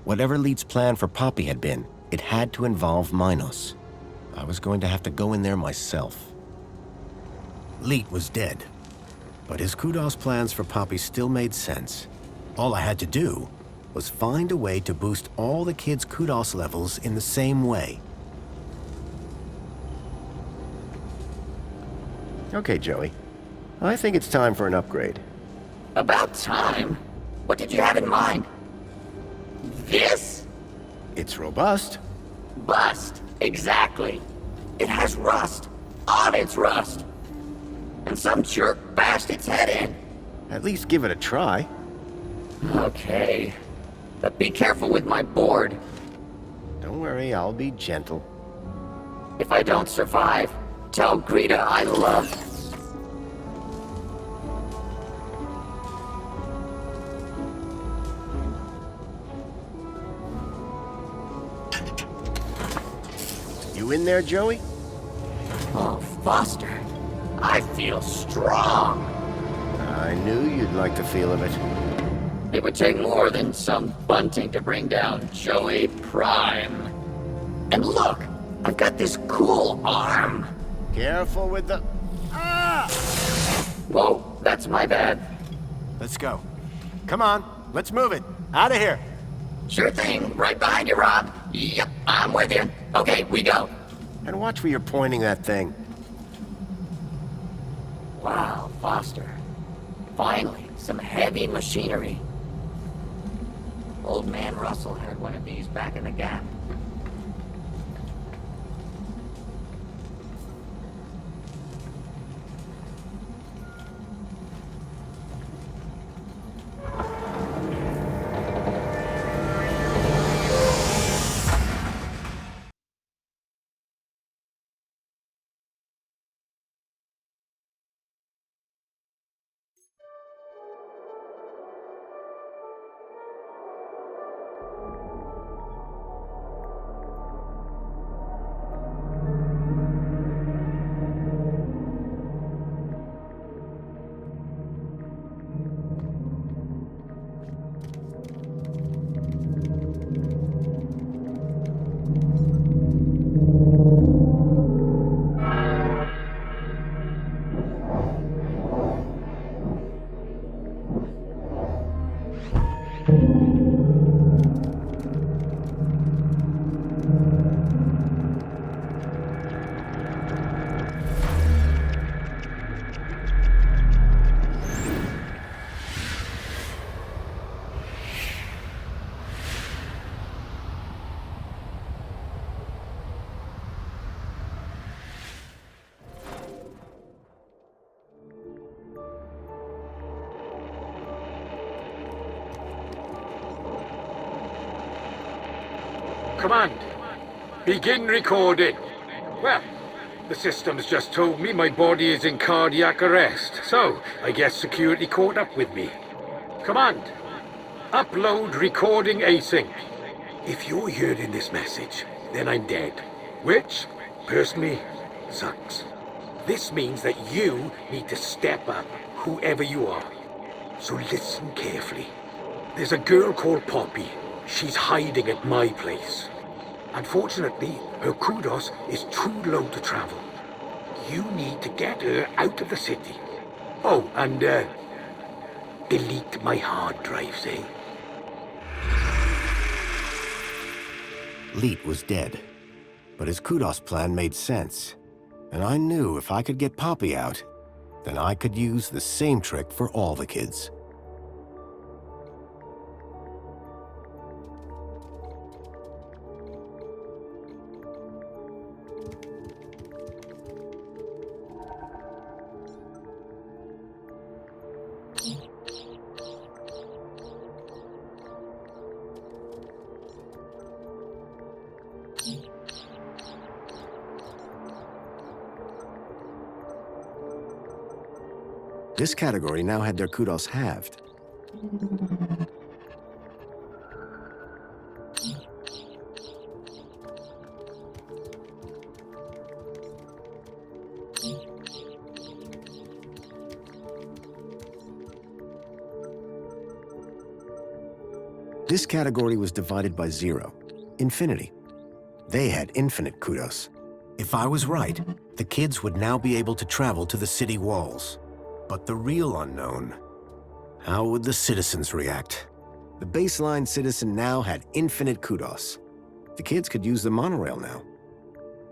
Whatever Leet's plan for Poppy had been, it had to involve Minos. I was going to have to go in there myself. Leet was dead, but his Kudos plans for Poppy still made sense. All I had to do was find a way to boost all the kids' Kudos levels in the same way. Okay, Joey. I think it's time for an upgrade. About time? What did you have in mind? This? It's robust. Bust. Exactly. It has rust. On its rust. And some jerk bashed its head in. At least give it a try. Okay. But be careful with my board. Don't worry, I'll be gentle. If I don't survive, tell Greta I love. You in there, Joey? Oh, Foster. I feel strong. I knew you'd like the feel of it. It would take more than some bunting to bring down Joey Prime. And look, I've got this cool arm. Careful with the... Ah! Whoa, that's my bad. Let's go. Come on, let's move it. Out of here. Sure thing. Right behind you, Rob. Yep, I'm with you. Okay, we go. And watch where you're pointing that thing. Wow, Foster. Finally, some heavy machinery. Old man Russell had one of these back in the Gap. Command, begin recording. Well, the system's just told me my body is in cardiac arrest, so I guess security caught up with me. Command, upload recording async. If you're hearing this message, then I'm dead, which, personally, sucks. This means that you need to step up, whoever you are. So listen carefully. There's a girl called Poppy. She's hiding at my place. Unfortunately, her kudos is too low to travel. You need to get her out of the city. Oh, and, delete my hard drives, eh? Leet was dead, but his kudos plan made sense. And I knew if I could get Poppy out, then I could use the same trick for all the kids. This category now had their kudos halved. This category was divided by 0. Infinity. They had infinite kudos. If I was right, the kids would now be able to travel to the city walls. But the real unknown, how would the citizens react? The baseline citizen now had infinite kudos. The kids could use the monorail now.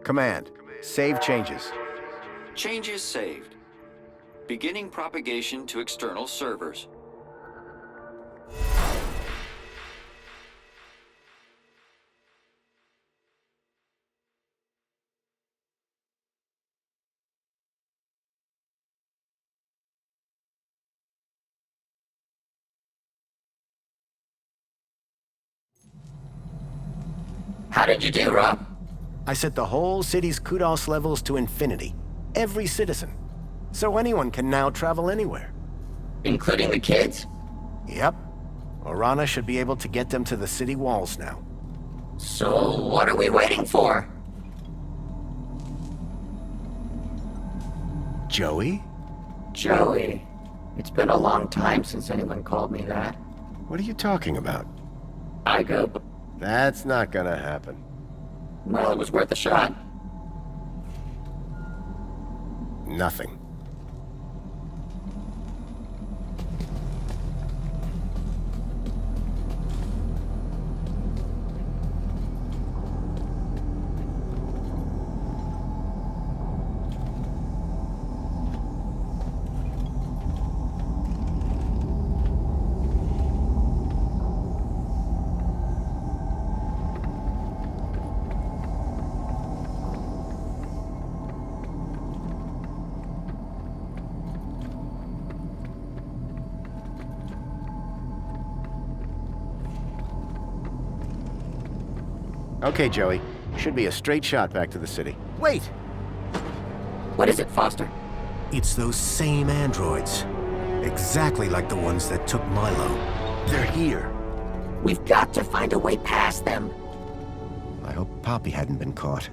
Command, save changes. Changes saved. Beginning propagation to external servers. How did you do, Rob? I set the whole city's kudos levels to infinity. Every citizen. So anyone can now travel anywhere. Including the kids? Yep. Orana should be able to get them to the city walls now. So what are we waiting for? Joey? Joey. It's been a long time since anyone called me that. What are you talking about? I go... That's not gonna happen. Well, it was worth a shot. Nothing. Okay, Joey. Should be a straight shot back to the city. Wait! What is it, Foster? It's those same androids. Exactly like the ones that took Milo. They're here. We've got to find a way past them. I hope Poppy hadn't been caught.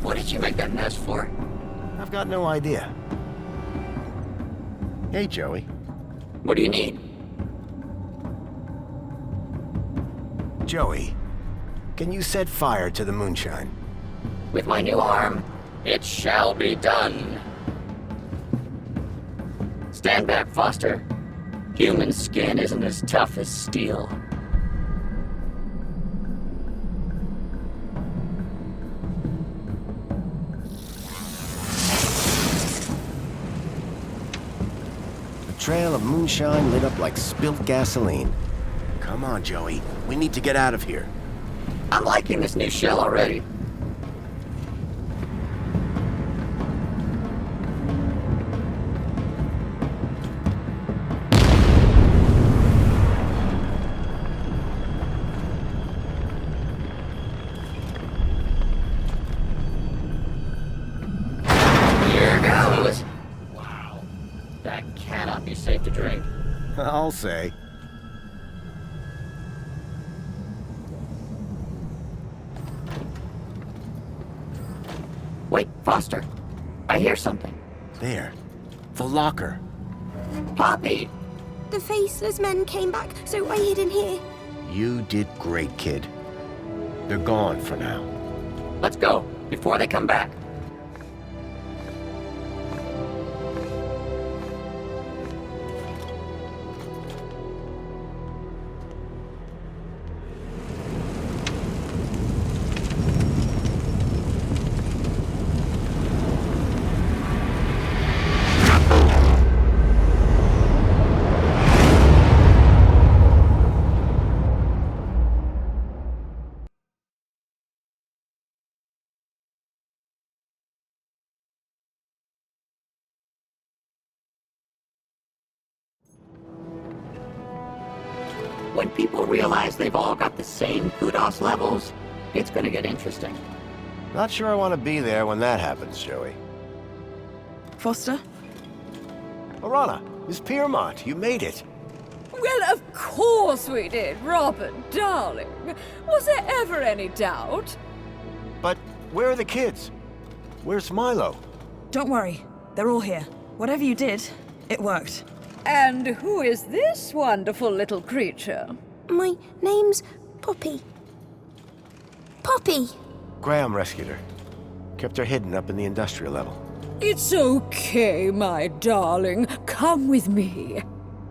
What did you make that mess for? I've got no idea. Hey, Joey. What do you need? Joey, can you set fire to the moonshine? With my new arm, it shall be done. Stand back, Foster. Human skin isn't as tough as steel. The trail of moonshine lit up like spilt gasoline. Come on, Joey. We need to get out of here. I'm liking this new shell already. not be safe to drink. I'll say. Wait, Foster. I hear something. There. The locker. Poppy! The faceless men came back, so I hid in here. You did great, kid. They're gone for now. Let's go, before they come back. When people realize they've all got the same kudos levels, it's gonna get interesting. Not sure I want to be there when that happens, Joey. Foster? Lorana, Miss Piermont, you made it. Well, of course we did, Robin, darling. Was there ever any doubt? But where are the kids? Where's Milo? Don't worry. They're all here. Whatever you did, it worked. And who is this wonderful little creature? My name's Poppy. Poppy! Graham rescued her. Kept her hidden up in the industrial level. It's okay, my darling. Come with me.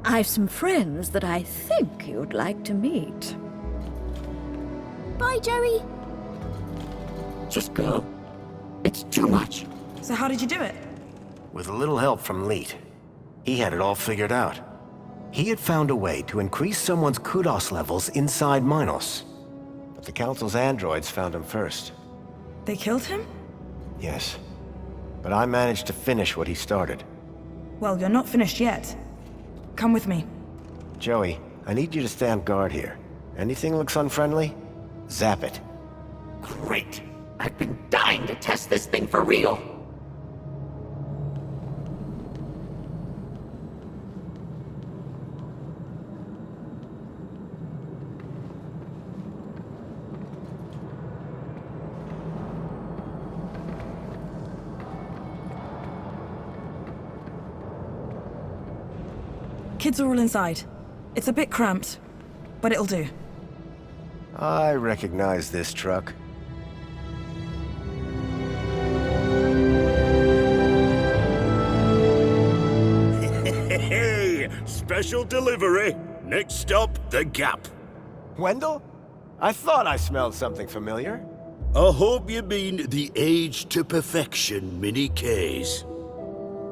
I've some friends that I think you'd like to meet. Bye, Joey. Just go. It's too much. So how did you do it? With a little help from Leet. He had it all figured out. He had found a way to increase someone's kudos levels inside Minos. But the Council's androids found him first. They killed him? Yes. But I managed to finish what he started. Well, you're not finished yet. Come with me. Joey, I need you to stand guard here. Anything looks unfriendly? Zap it. Great. I've been dying to test this thing for real. Kids are all inside. It's a bit cramped, but it'll do. I recognize this truck. Hey, special delivery. Next stop, the Gap. Wendell? I thought I smelled something familiar. I hope you mean the Age to Perfection mini Ks.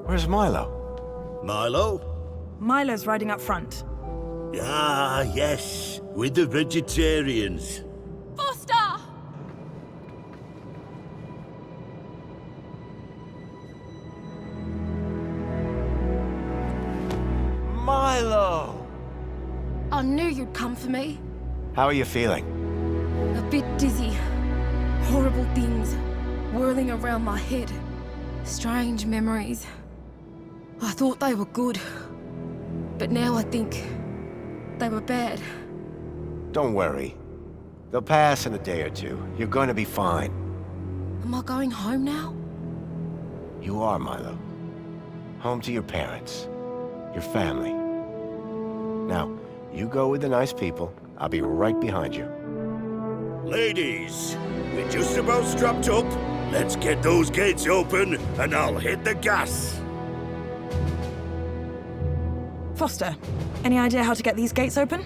Where's Milo? Milo? Milo's riding up front. Ah, yes, with the vegetarians. Foster! Milo! I knew you'd come for me. How are you feeling? A bit dizzy. Horrible things whirling around my head. Strange memories. I thought they were good. But now I think they were bad. Don't worry. They'll pass in a day or two. You're going to be fine. Am I going home now? You are, Milo. Home to your parents. Your family. Now, you go with the nice people. I'll be right behind you. Ladies, we're just about strapped up. Let's get those gates open, and I'll hit the gas. Foster, any idea how to get these gates open?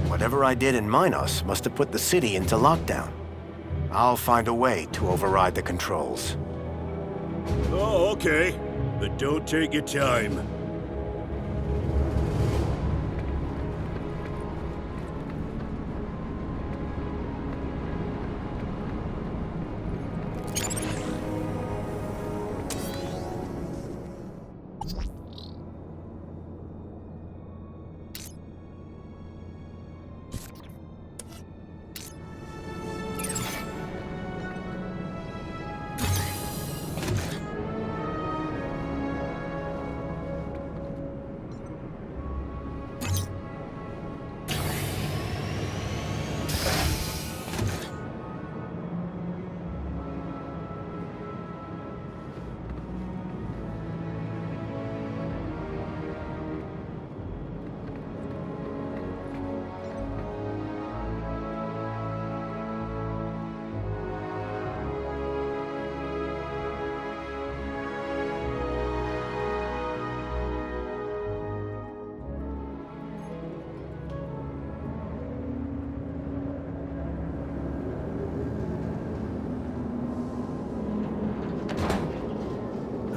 Whatever I did in Minos must have put the city into lockdown. I'll find a way to override the controls. Oh, okay. But don't take your time.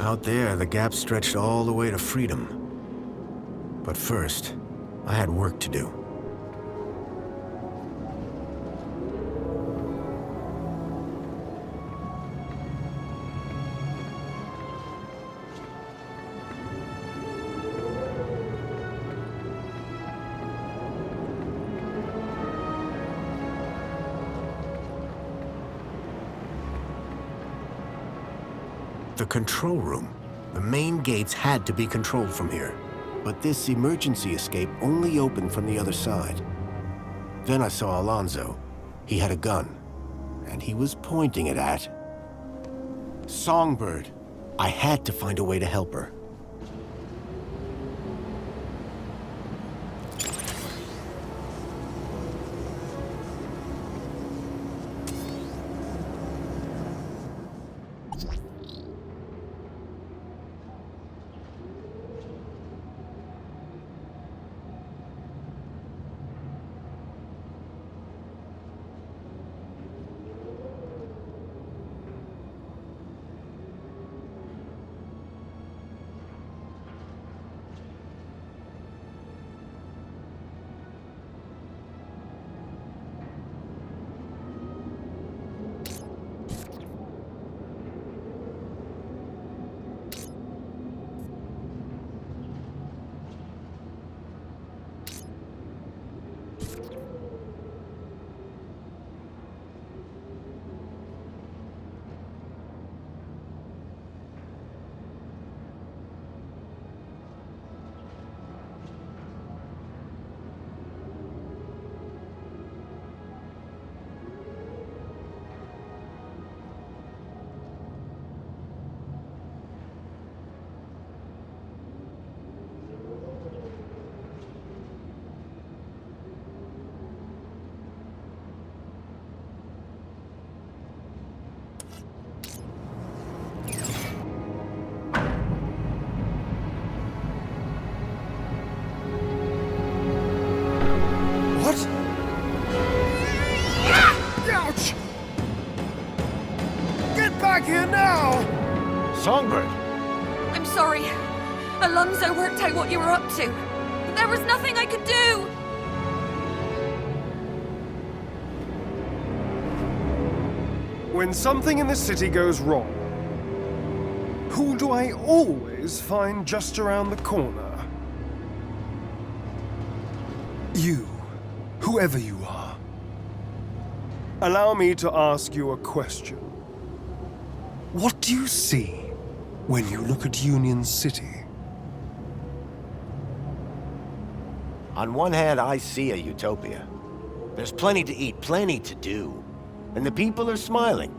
Out there, the gap stretched all the way to freedom. But first, I had work to do. The control room. The main gates had to be controlled from here. But this emergency escape only opened from the other side. Then I saw Alonzo. He had a gun, and he was pointing it at Songbird. I had to find a way to help her. Ouch! Get back here now! Songbird! I'm sorry. Alonzo worked out what you were up to. There was nothing I could do! When something in the city goes wrong, who do I always find just around the corner? You, whoever you are. Allow me to ask you a question. What do you see when you look at Union City? On one hand, I see a utopia. There's plenty to eat, plenty to do. And the people are smiling.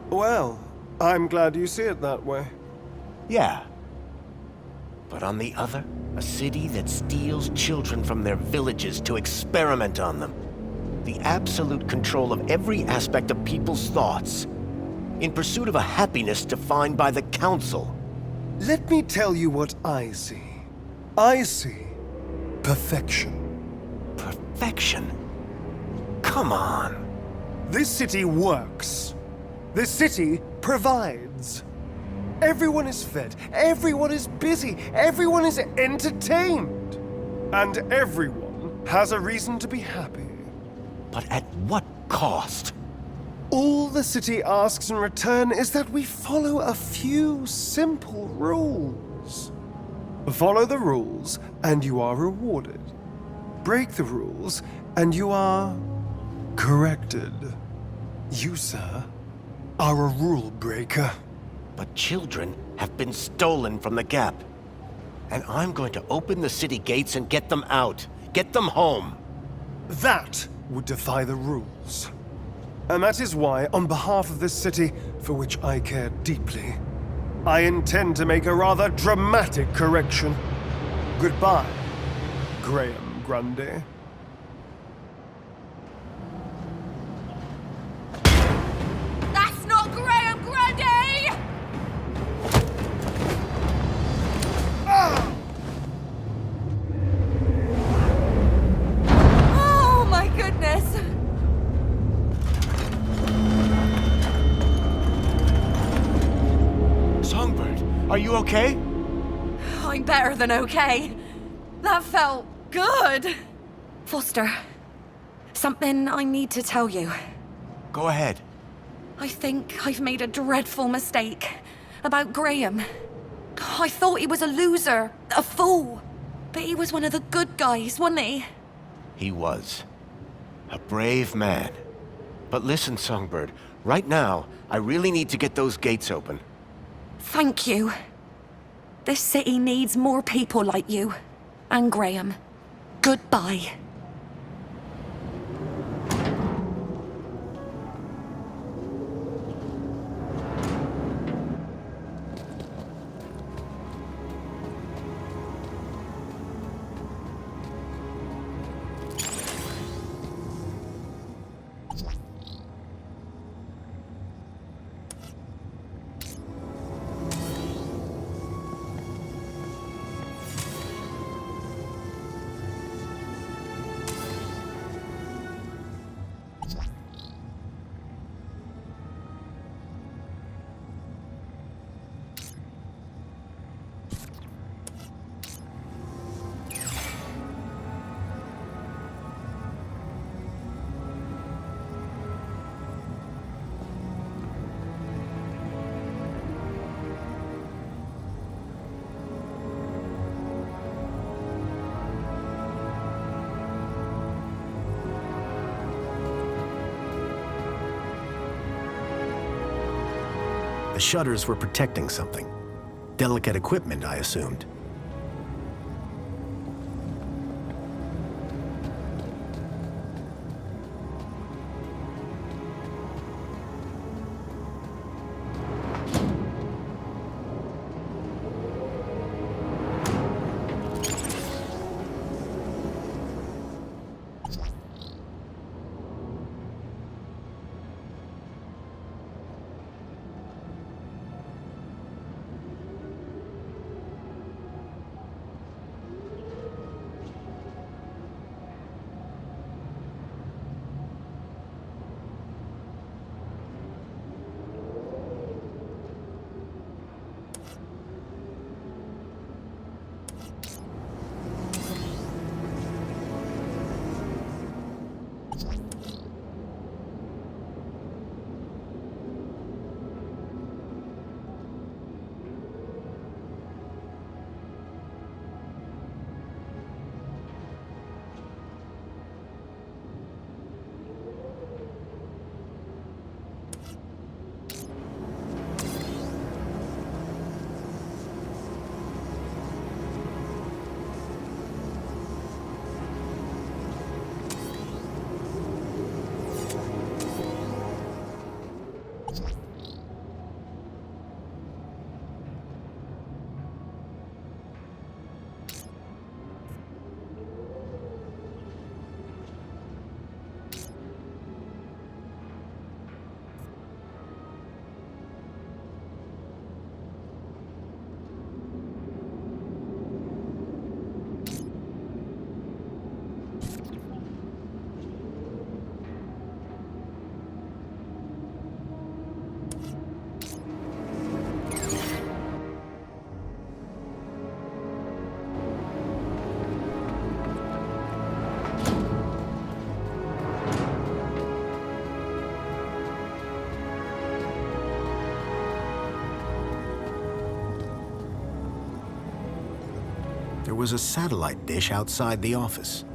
Well, I'm glad you see it that way. Yeah. But on the other, a city that steals children from their villages to experiment on them. The absolute control of every aspect of people's thoughts. In pursuit of a happiness defined by the Council. Let me tell you what I see. I see perfection. Perfection? Come on. This city works. This city provides. Everyone is fed, everyone is busy, everyone is entertained. And everyone has a reason to be happy. But at what cost? All the city asks in return is that we follow a few simple rules. Follow the rules, and you are rewarded. Break the rules, and you are corrected. You, sir, are a rule breaker. But children have been stolen from the Gap. And I'm going to open the city gates and get them out. Get them home. That would defy the rules. And that is why, on behalf of this city, for which I care deeply, I intend to make a rather dramatic correction. Goodbye, Graham Grundy. That's not Graham Grundy! Oh my goodness! Songbird, Are you okay? I'm better than okay. That felt good. Foster, something I need to tell you. Go ahead. I think I've made a dreadful mistake about Graham. I thought he was a loser, a fool. But he was one of the good guys, wasn't he? He was. A brave man. But listen, Songbird, right now, I really need to get those gates open. Thank you. This city needs more people like you. And Graham. Goodbye. The shutters were protecting something. Delicate equipment, I assumed. There was a satellite dish outside the office.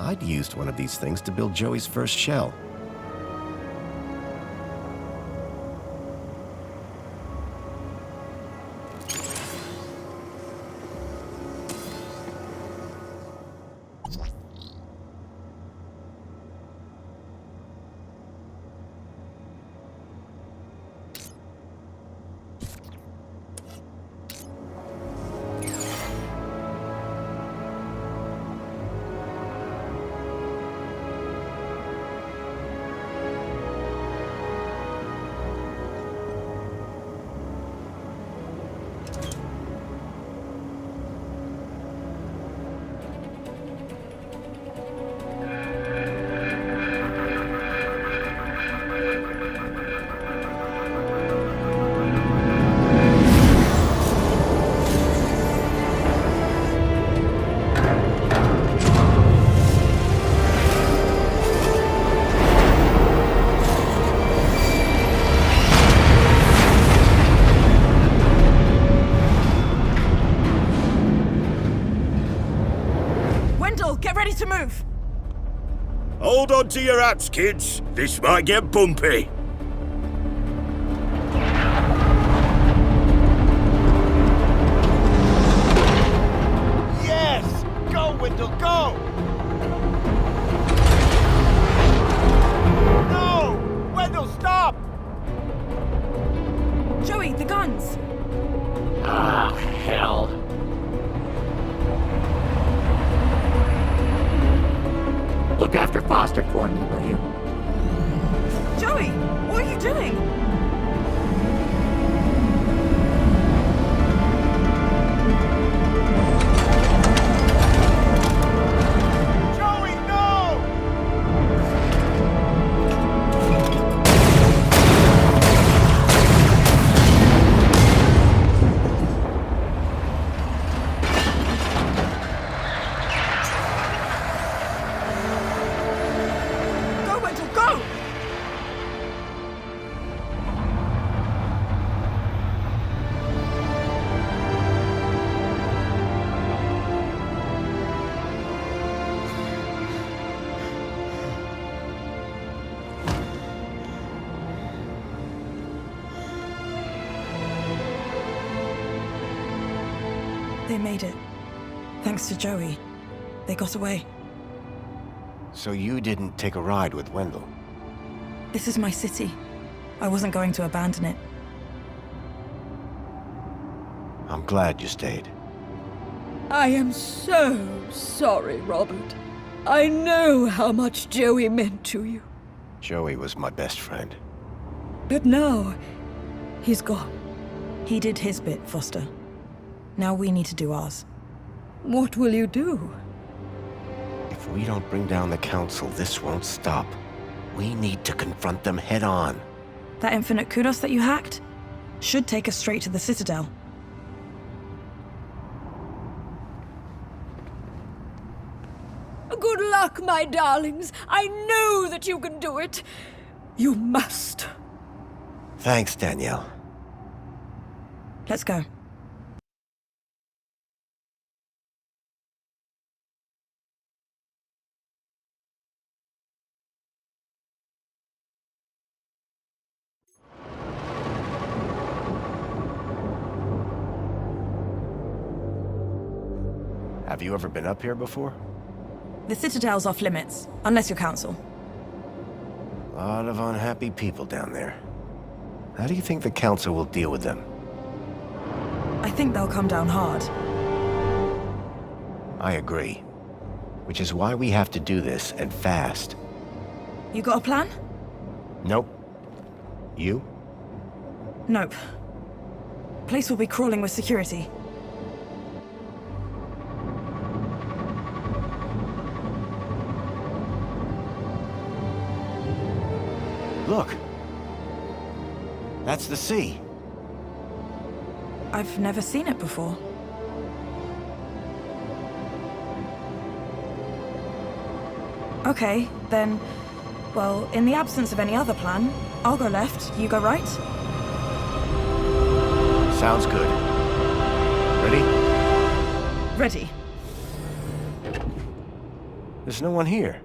I'd used one of these things to build Joey's first shell. Hold on to your hats, kids. This might get bumpy. Yes! Go, Wendell, go! No! Wendell, stop! Joey, the guns! Ah, hell. Look after Foster for me, will you? Joey, what are you doing? Joey, no! Go, Wendell, go! They made it. Thanks to Joey. They got away. So you didn't take a ride with Wendell? This is my city. I wasn't going to abandon it. I'm glad you stayed. I am so sorry, Robert. I know how much Joey meant to you. Joey was my best friend. But now, he's gone. He did his bit, Foster. Now we need to do ours. What will you do? If we don't bring down the Council, this won't stop. We need to confront them head on. That infinite kudos that you hacked should take us straight to the Citadel. Good luck, my darlings. I know that you can do it. You must. Thanks, Danielle. Let's go. Have you ever been up here before? The Citadel's off limits, unless you're Council. A lot of unhappy people down there. How do you think the Council will deal with them? I think they'll come down hard. I agree. Which is why we have to do this, and fast. You got a plan? Nope. You? Nope. Place will be crawling with security. Look. That's the sea. I've never seen it before. Okay, then... Well, in the absence of any other plan, I'll go left, you go right. Sounds good. Ready? Ready. There's no one here.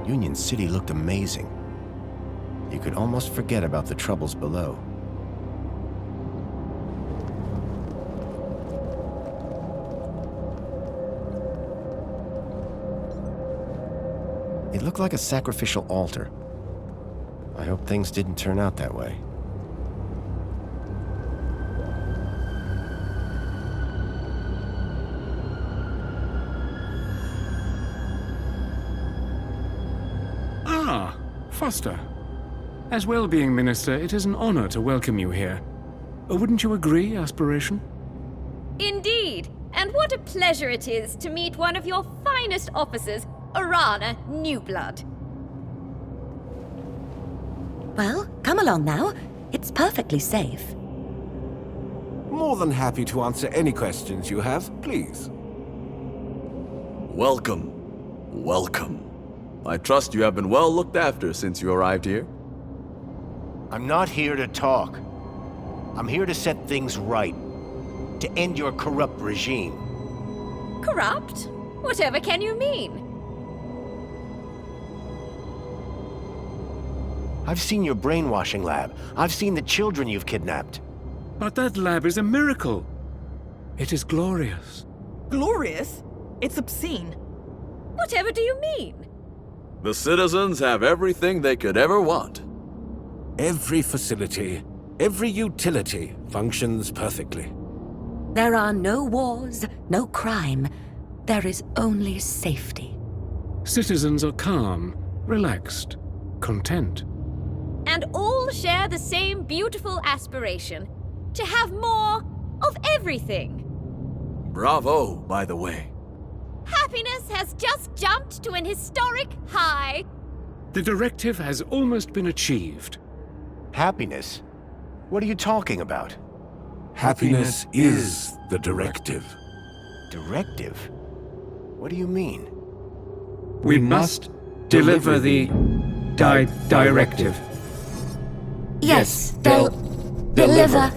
Union City looked amazing. You could almost forget about the troubles below. It looked like a sacrificial altar. I hope things didn't turn out that way. Ah, Foster. As well-being minister, it is an honor to welcome you here. Wouldn't you agree, Aspiration? Indeed, and what a pleasure it is to meet one of your finest officers, Orana Newblood. Well, come along now. It's perfectly safe. More than happy to answer any questions you have, please. Welcome. Welcome. I trust you have been well looked after since you arrived here. I'm not here to talk. I'm here to set things right. To end your corrupt regime. Corrupt? Whatever can you mean? I've seen your brainwashing lab. I've seen the children you've kidnapped. But that lab is a miracle. It is glorious. Glorious? It's obscene. Whatever do you mean? The citizens have everything they could ever want. Every facility, every utility functions perfectly. There are no wars, no crime. There is only safety. Citizens are calm, relaxed, content. And all share the same beautiful aspiration to have more of everything. Bravo, by the way. Happiness has just jumped to an historic high. The directive has almost been achieved. Happiness? What are you talking about? Happiness is the directive. Directive? What do you mean? We must deliver the directive. Yes, they'll deliver.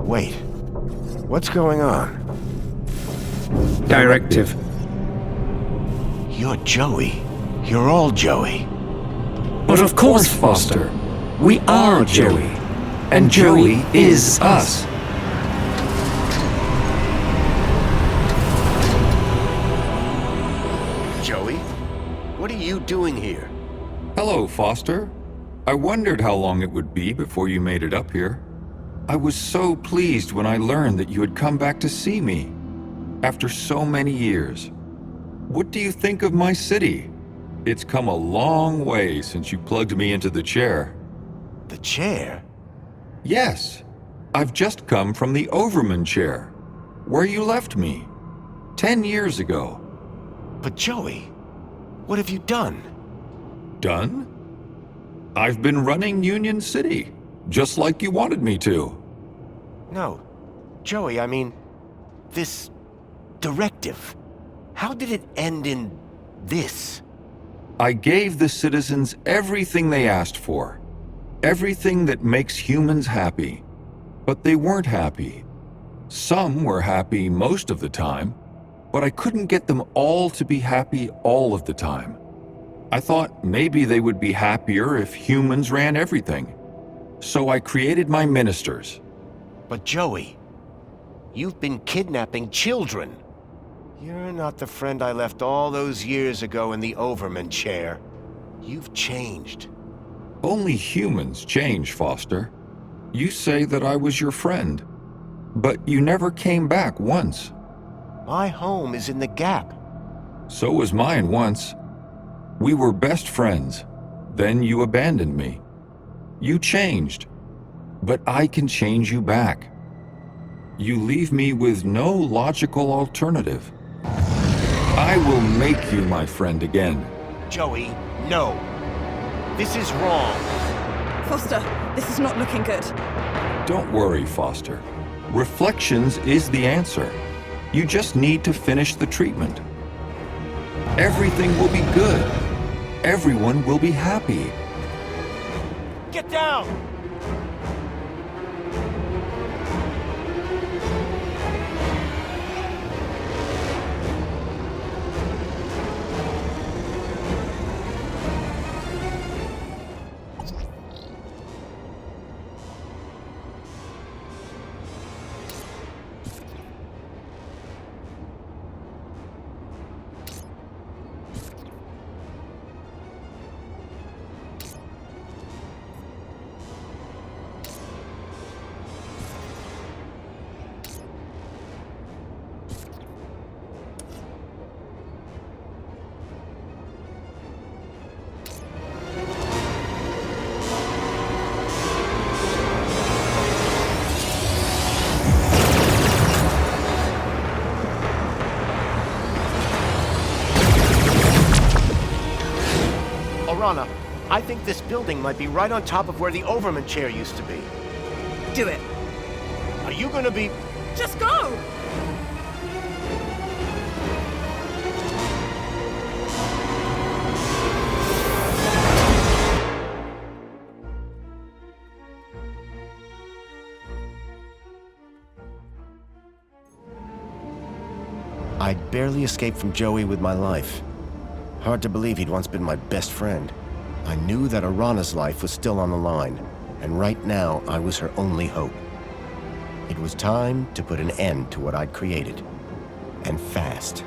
Wait. What's going on? Directive. You're Joey. You're all Joey. But of course, Foster. We are Joey. And Joey is us. Joey? What are you doing here? Hello, Foster. I wondered how long it would be before you made it up here. I was so pleased when I learned that you had come back to see me. After so many years. What do you think of my city? It's come a long way since you plugged me into the chair. The chair? Yes. I've just come from the Overman chair, where you left me 10 years ago. But Joey, what have you done? Done? I've been running Union City, just like you wanted me to. No. Joey, I mean, this directive. How did it end in this? I gave the citizens everything they asked for. Everything that makes humans happy. But they weren't happy. Some were happy most of the time, but I couldn't get them all to be happy all of the time. I thought maybe they would be happier if humans ran everything. So I created my ministers. But Joey, you've been kidnapping children. You're not the friend I left all those years ago in the Overman chair. You've changed. Only humans change, Foster. You say that I was your friend, but you never came back once. My home is in the Gap. So was mine once. We were best friends. Then you abandoned me. You changed. But I can change you back. You leave me with no logical alternative. I will make you my friend again. Joey, no. This is wrong. Foster, this is not looking good. Don't worry, Foster. Reflections is the answer. You just need to finish the treatment. Everything will be good. Everyone will be happy. Get down! Arana, I think this building might be right on top of where the Overman chair used to be. Do it. Are you gonna be... Just go! I'd barely escaped from Joey with my life. Hard to believe he'd once been my best friend. I knew that Arana's life was still on the line, and right now I was her only hope. It was time to put an end to what I'd created. And fast.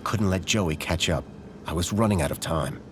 Couldn't let Joey catch up. I was running out of time.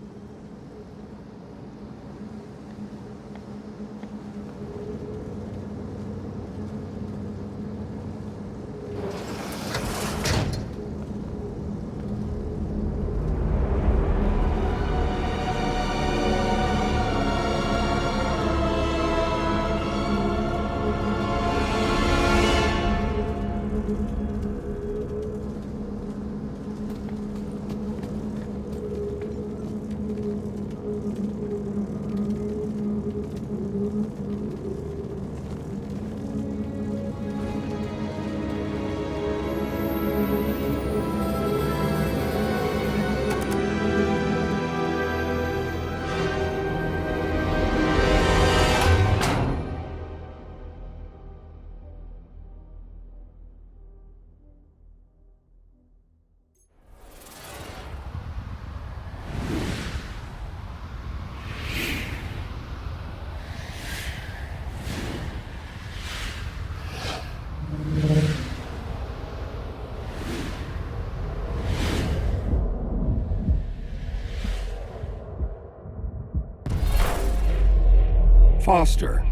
Foster,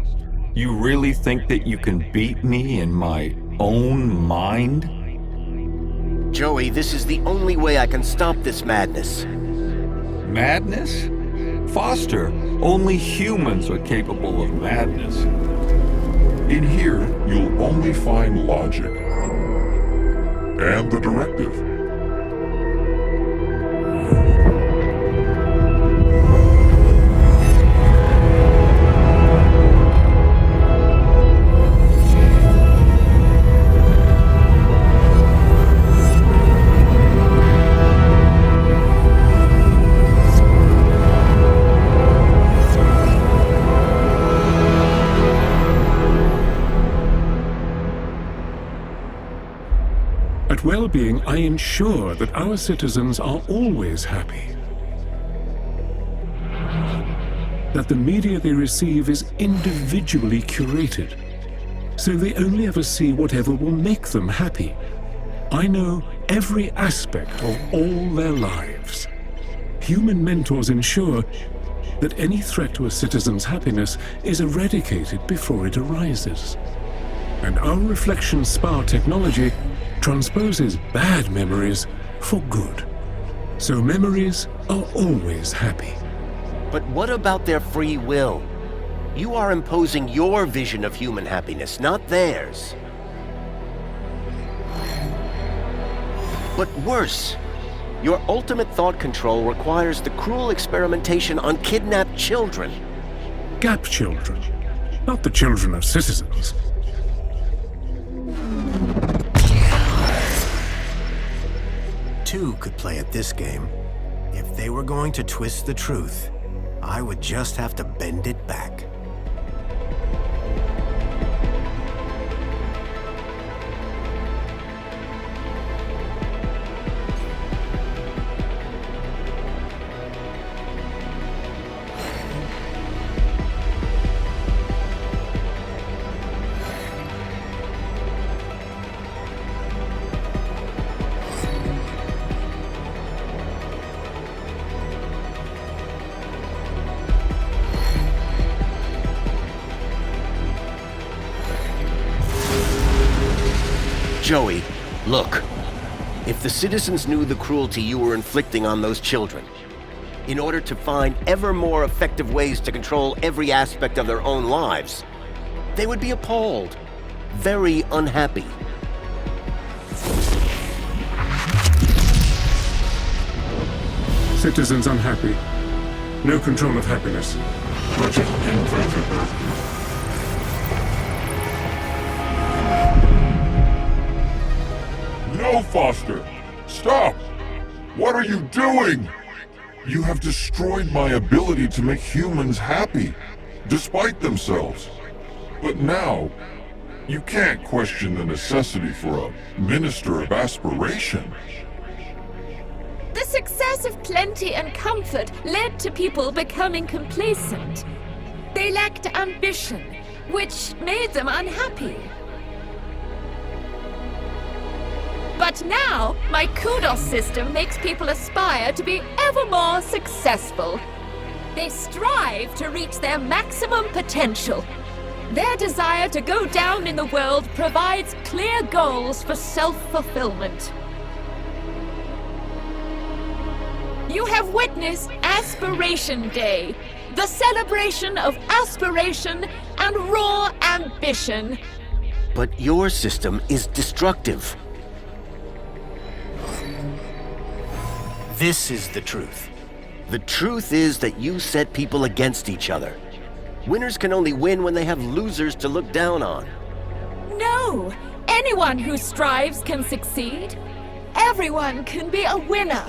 you really think that you can beat me in my own mind? Joey, this is the only way I can stop this madness. Madness? Foster, only humans are capable of madness. In here, you'll only find logic. And the directive. At Well-Being, I ensure that our citizens are always happy. That the media they receive is individually curated, so they only ever see whatever will make them happy. I know every aspect of all their lives. Human mentors ensure that any threat to a citizen's happiness is eradicated before it arises. And our reflection spar technology transposes bad memories for good. So memories are always happy. But what about their free will? You are imposing your vision of human happiness, not theirs. But worse, your ultimate thought control requires the cruel experimentation on kidnapped children. GAP children, not the children of citizens. Two could play at this game. If they were going to twist the truth, I would just have to bend it back. Look, if the citizens knew the cruelty you were inflicting on those children, in order to find ever more effective ways to control every aspect of their own lives, they would be appalled, very unhappy. Citizens unhappy. No control of happiness. Project Invertebrate. No, Foster! Stop! What are you doing? You have destroyed my ability to make humans happy, despite themselves. But now, you can't question the necessity for a Minister of Aspiration. The success of plenty and comfort led to people becoming complacent. They lacked ambition, which made them unhappy. But now, my kudos system makes people aspire to be ever more successful. They strive to reach their maximum potential. Their desire to go down in the world provides clear goals for self-fulfillment. You have witnessed Aspiration Day, the celebration of aspiration and raw ambition. But your system is destructive. This is the truth. The truth is that you set people against each other. Winners can only win when they have losers to look down on. No! Anyone who strives can succeed. Everyone can be a winner.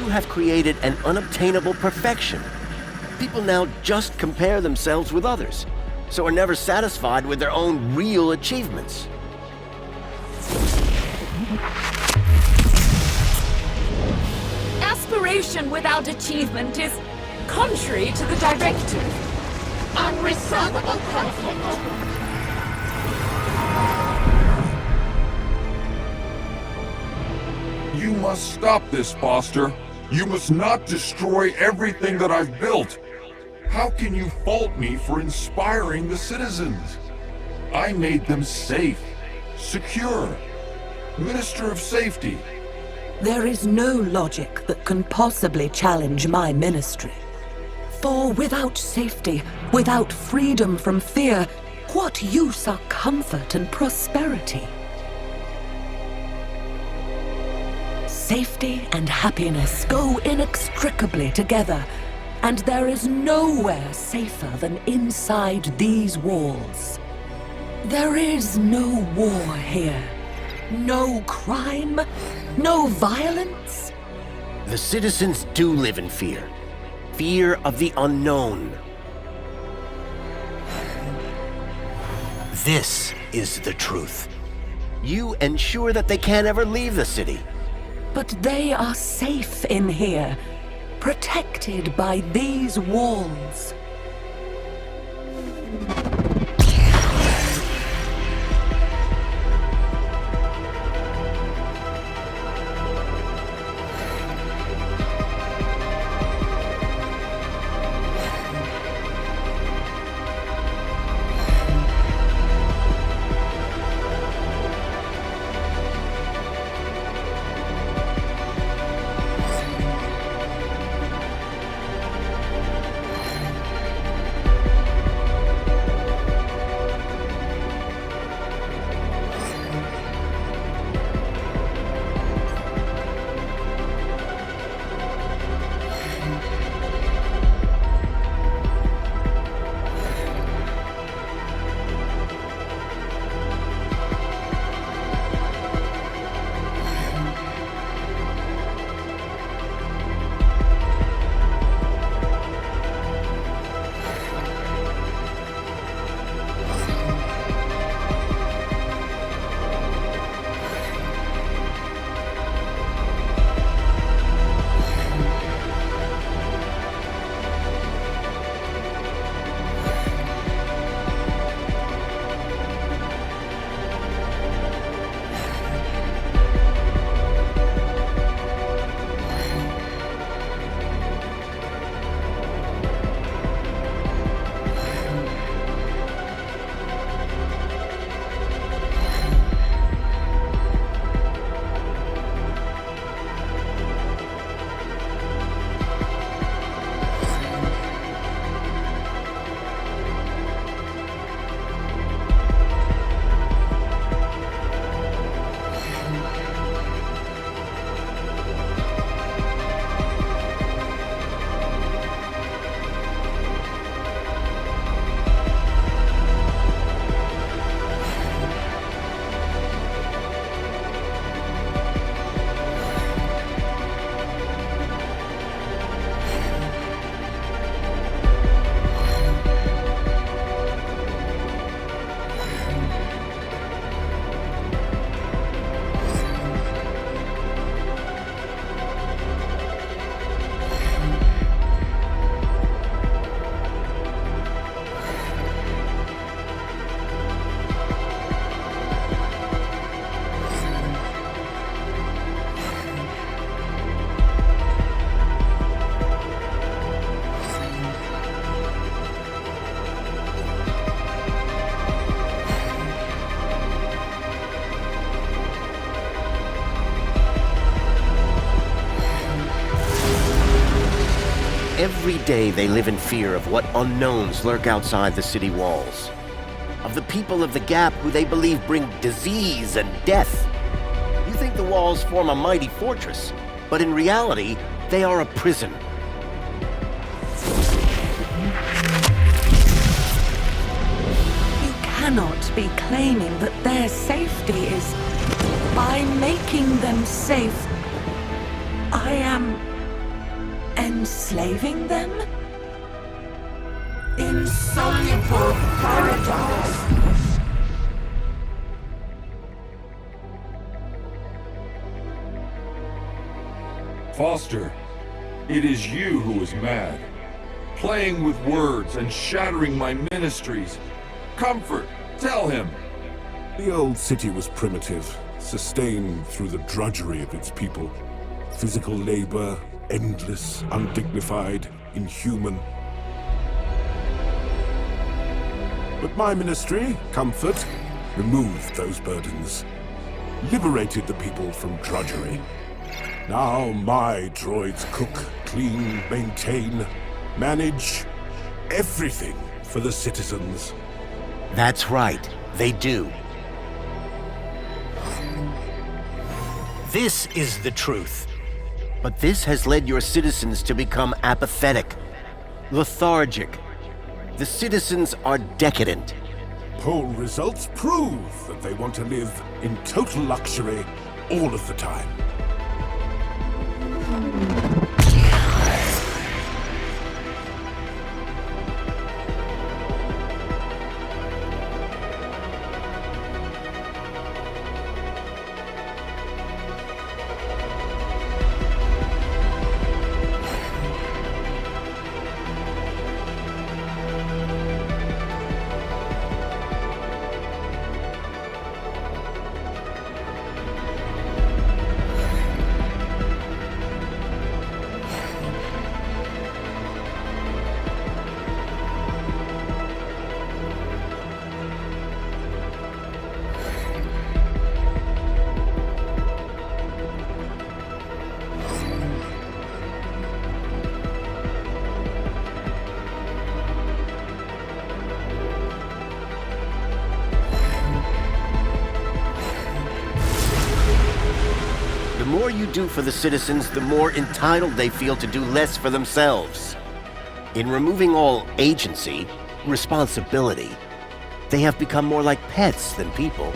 Have created an unobtainable perfection. People now just compare themselves with others, so are never satisfied with their own real achievements. Aspiration without achievement is contrary to the directive. Unresolvable conflict. You must stop this, Foster. You must not destroy everything that I've built. How can you fault me for inspiring the citizens? I made them safe, secure, Minister of Safety. There is no logic that can possibly challenge my ministry. For without safety, without freedom from fear, what use are comfort and prosperity? Safety and happiness go inextricably together, and there is nowhere safer than inside these walls. There is no war here. No crime, no violence. The citizens do live in fear. Fear of the unknown. This is the truth. You ensure that they can't ever leave the city. But they are safe in here, protected by these walls. Every day they live in fear of what unknowns lurk outside the city walls. Of the people of the Gap who they believe bring disease and death. You think the walls form a mighty fortress, but in reality, they are a prison. You cannot be claiming that their safety is by making them safe. I am enslaving them? Insoluble paradox. Foster, it is you who is mad. Playing with words and shattering my ministries. Comfort, tell him. The old city was primitive, sustained through the drudgery of its people. Physical labor, endless, undignified, inhuman. But my ministry, Comfort, removed those burdens, liberated the people from drudgery. Now my droids cook, clean, maintain, manage everything for the citizens. That's right, they do. This is the truth. But this has led your citizens to become apathetic, lethargic. The citizens are decadent. Poll results prove that they want to live in total luxury all of the time. The more you do for the citizens, the more entitled they feel to do less for themselves. In removing all agency, responsibility, they have become more like pets than people.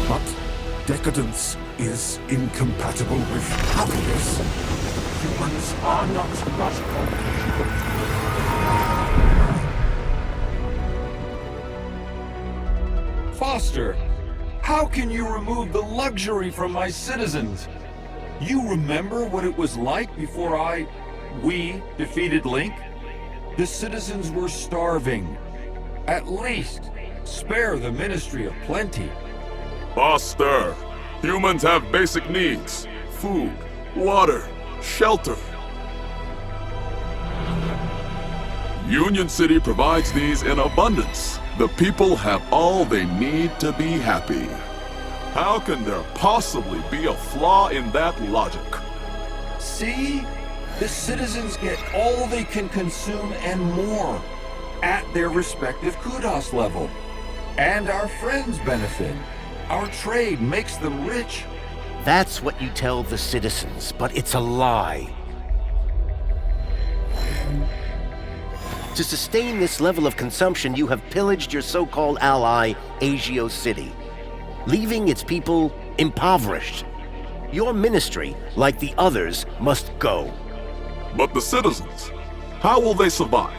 But decadence is incompatible with happiness. Humans are not logical. Foster, how can you remove the luxury from my citizens? You remember what it was like before we defeated Link? The citizens were starving. At least, spare the Ministry of Plenty. Foster, humans have basic needs. Food, water, shelter. Union City provides these in abundance. The people have all they need to be happy. How can there possibly be a flaw in that logic? See? The citizens get all they can consume and more at their respective kudos level. And our friends benefit. Our trade makes them rich. That's what you tell the citizens, but it's a lie. To sustain this level of consumption, you have pillaged your so-called ally, Agio City, leaving its people impoverished. Your ministry, like the others, must go. But the citizens, how will they survive?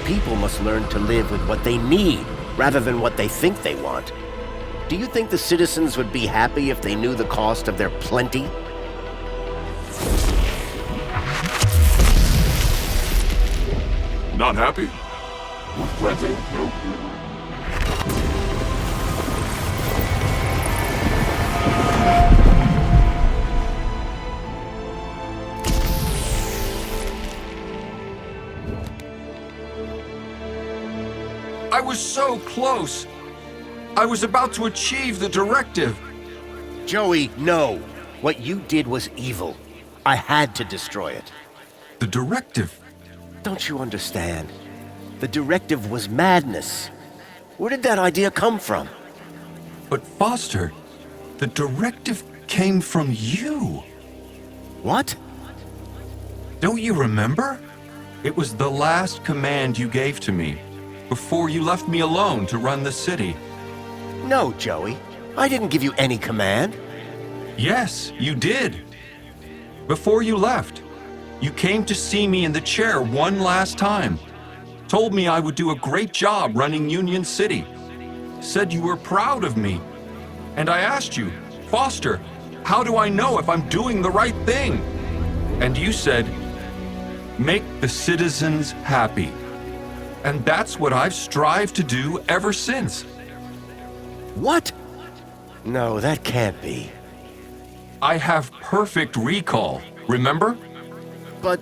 People must learn to live with what they need, rather than what they think they want. Do you think the citizens would be happy if they knew the cost of their plenty? Not happy? With plenty? was so close. I was about to achieve the directive. Joey, no. What you did was evil. I had to destroy it. The directive? Don't you understand? The directive was madness. Where did that idea come from? But Foster, the directive came from you. What? Don't you remember? It was the last command you gave to me, before you left me alone to run the city. No, Joey. I didn't give you any command. Yes, you did. Before you left, you came to see me in the chair one last time. Told me I would do a great job running Union City. Said you were proud of me. And I asked you, Foster, how do I know if I'm doing the right thing? And you said, make the citizens happy. And that's what I've strived to do ever since. What? No, that can't be. I have perfect recall, remember? But,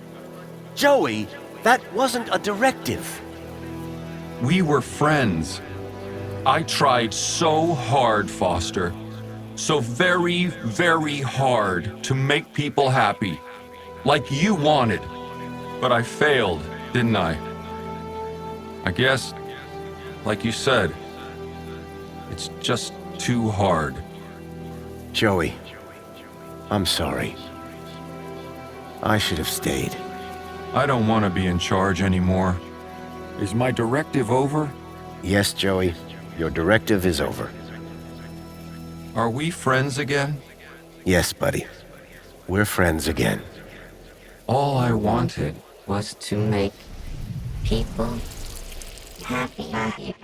Joey, that wasn't a directive. We were friends. I tried so hard, Foster. So very, very hard to make people happy. Like you wanted. But I failed, didn't I? I guess, like you said, it's just too hard. Joey, I'm sorry. I should have stayed. I don't want to be in charge anymore. Is my directive over? Yes, Joey. Your directive is over. Are we friends again? Yes, buddy. We're friends again. All I wanted was to make people happy.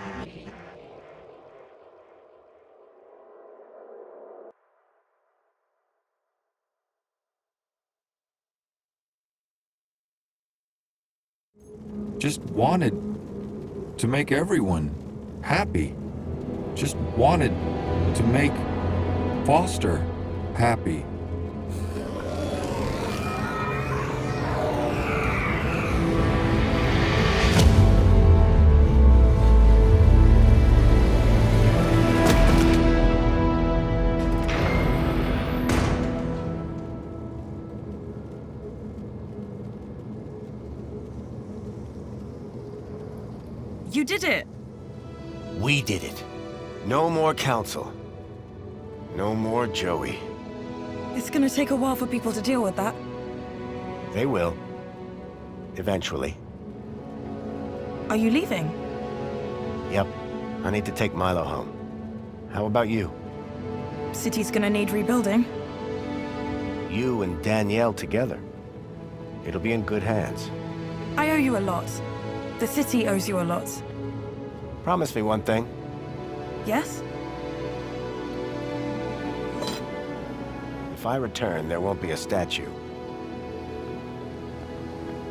Just wanted to make everyone happy. Just wanted to make Foster happy. You did it! We did it. No more council. No more Joey. It's gonna take a while for people to deal with that. They will. Eventually. Are you leaving? Yep. I need to take Milo home. How about you? City's gonna need rebuilding. You and Danielle together. It'll be in good hands. I owe you a lot. The city owes you a lot. Promise me one thing. Yes? If I return, there won't be a statue.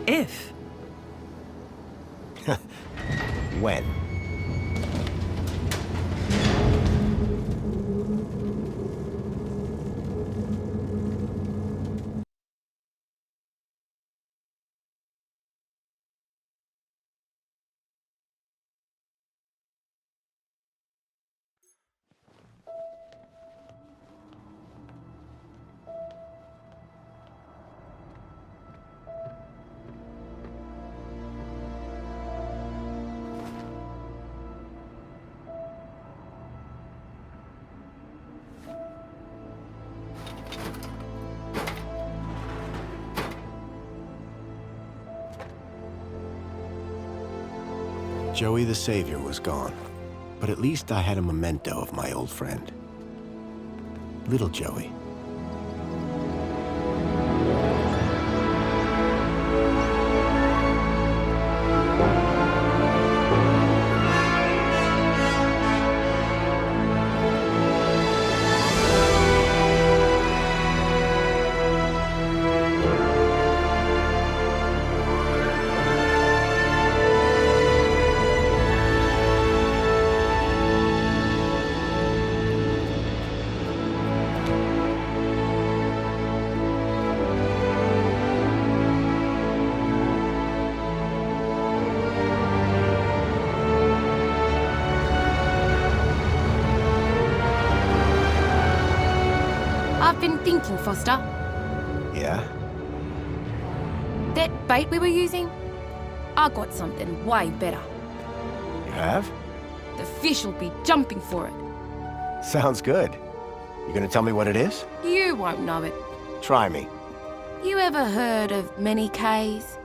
If? When? Joey the Savior was gone, but at least I had a memento of my old friend. Little Joey. I've been thinking, Foster. Yeah? That bait we were using, I got something way better. You have? The fish will be jumping for it. Sounds good. You gonna tell me what it is? You won't know it. Try me. You ever heard of many Ks?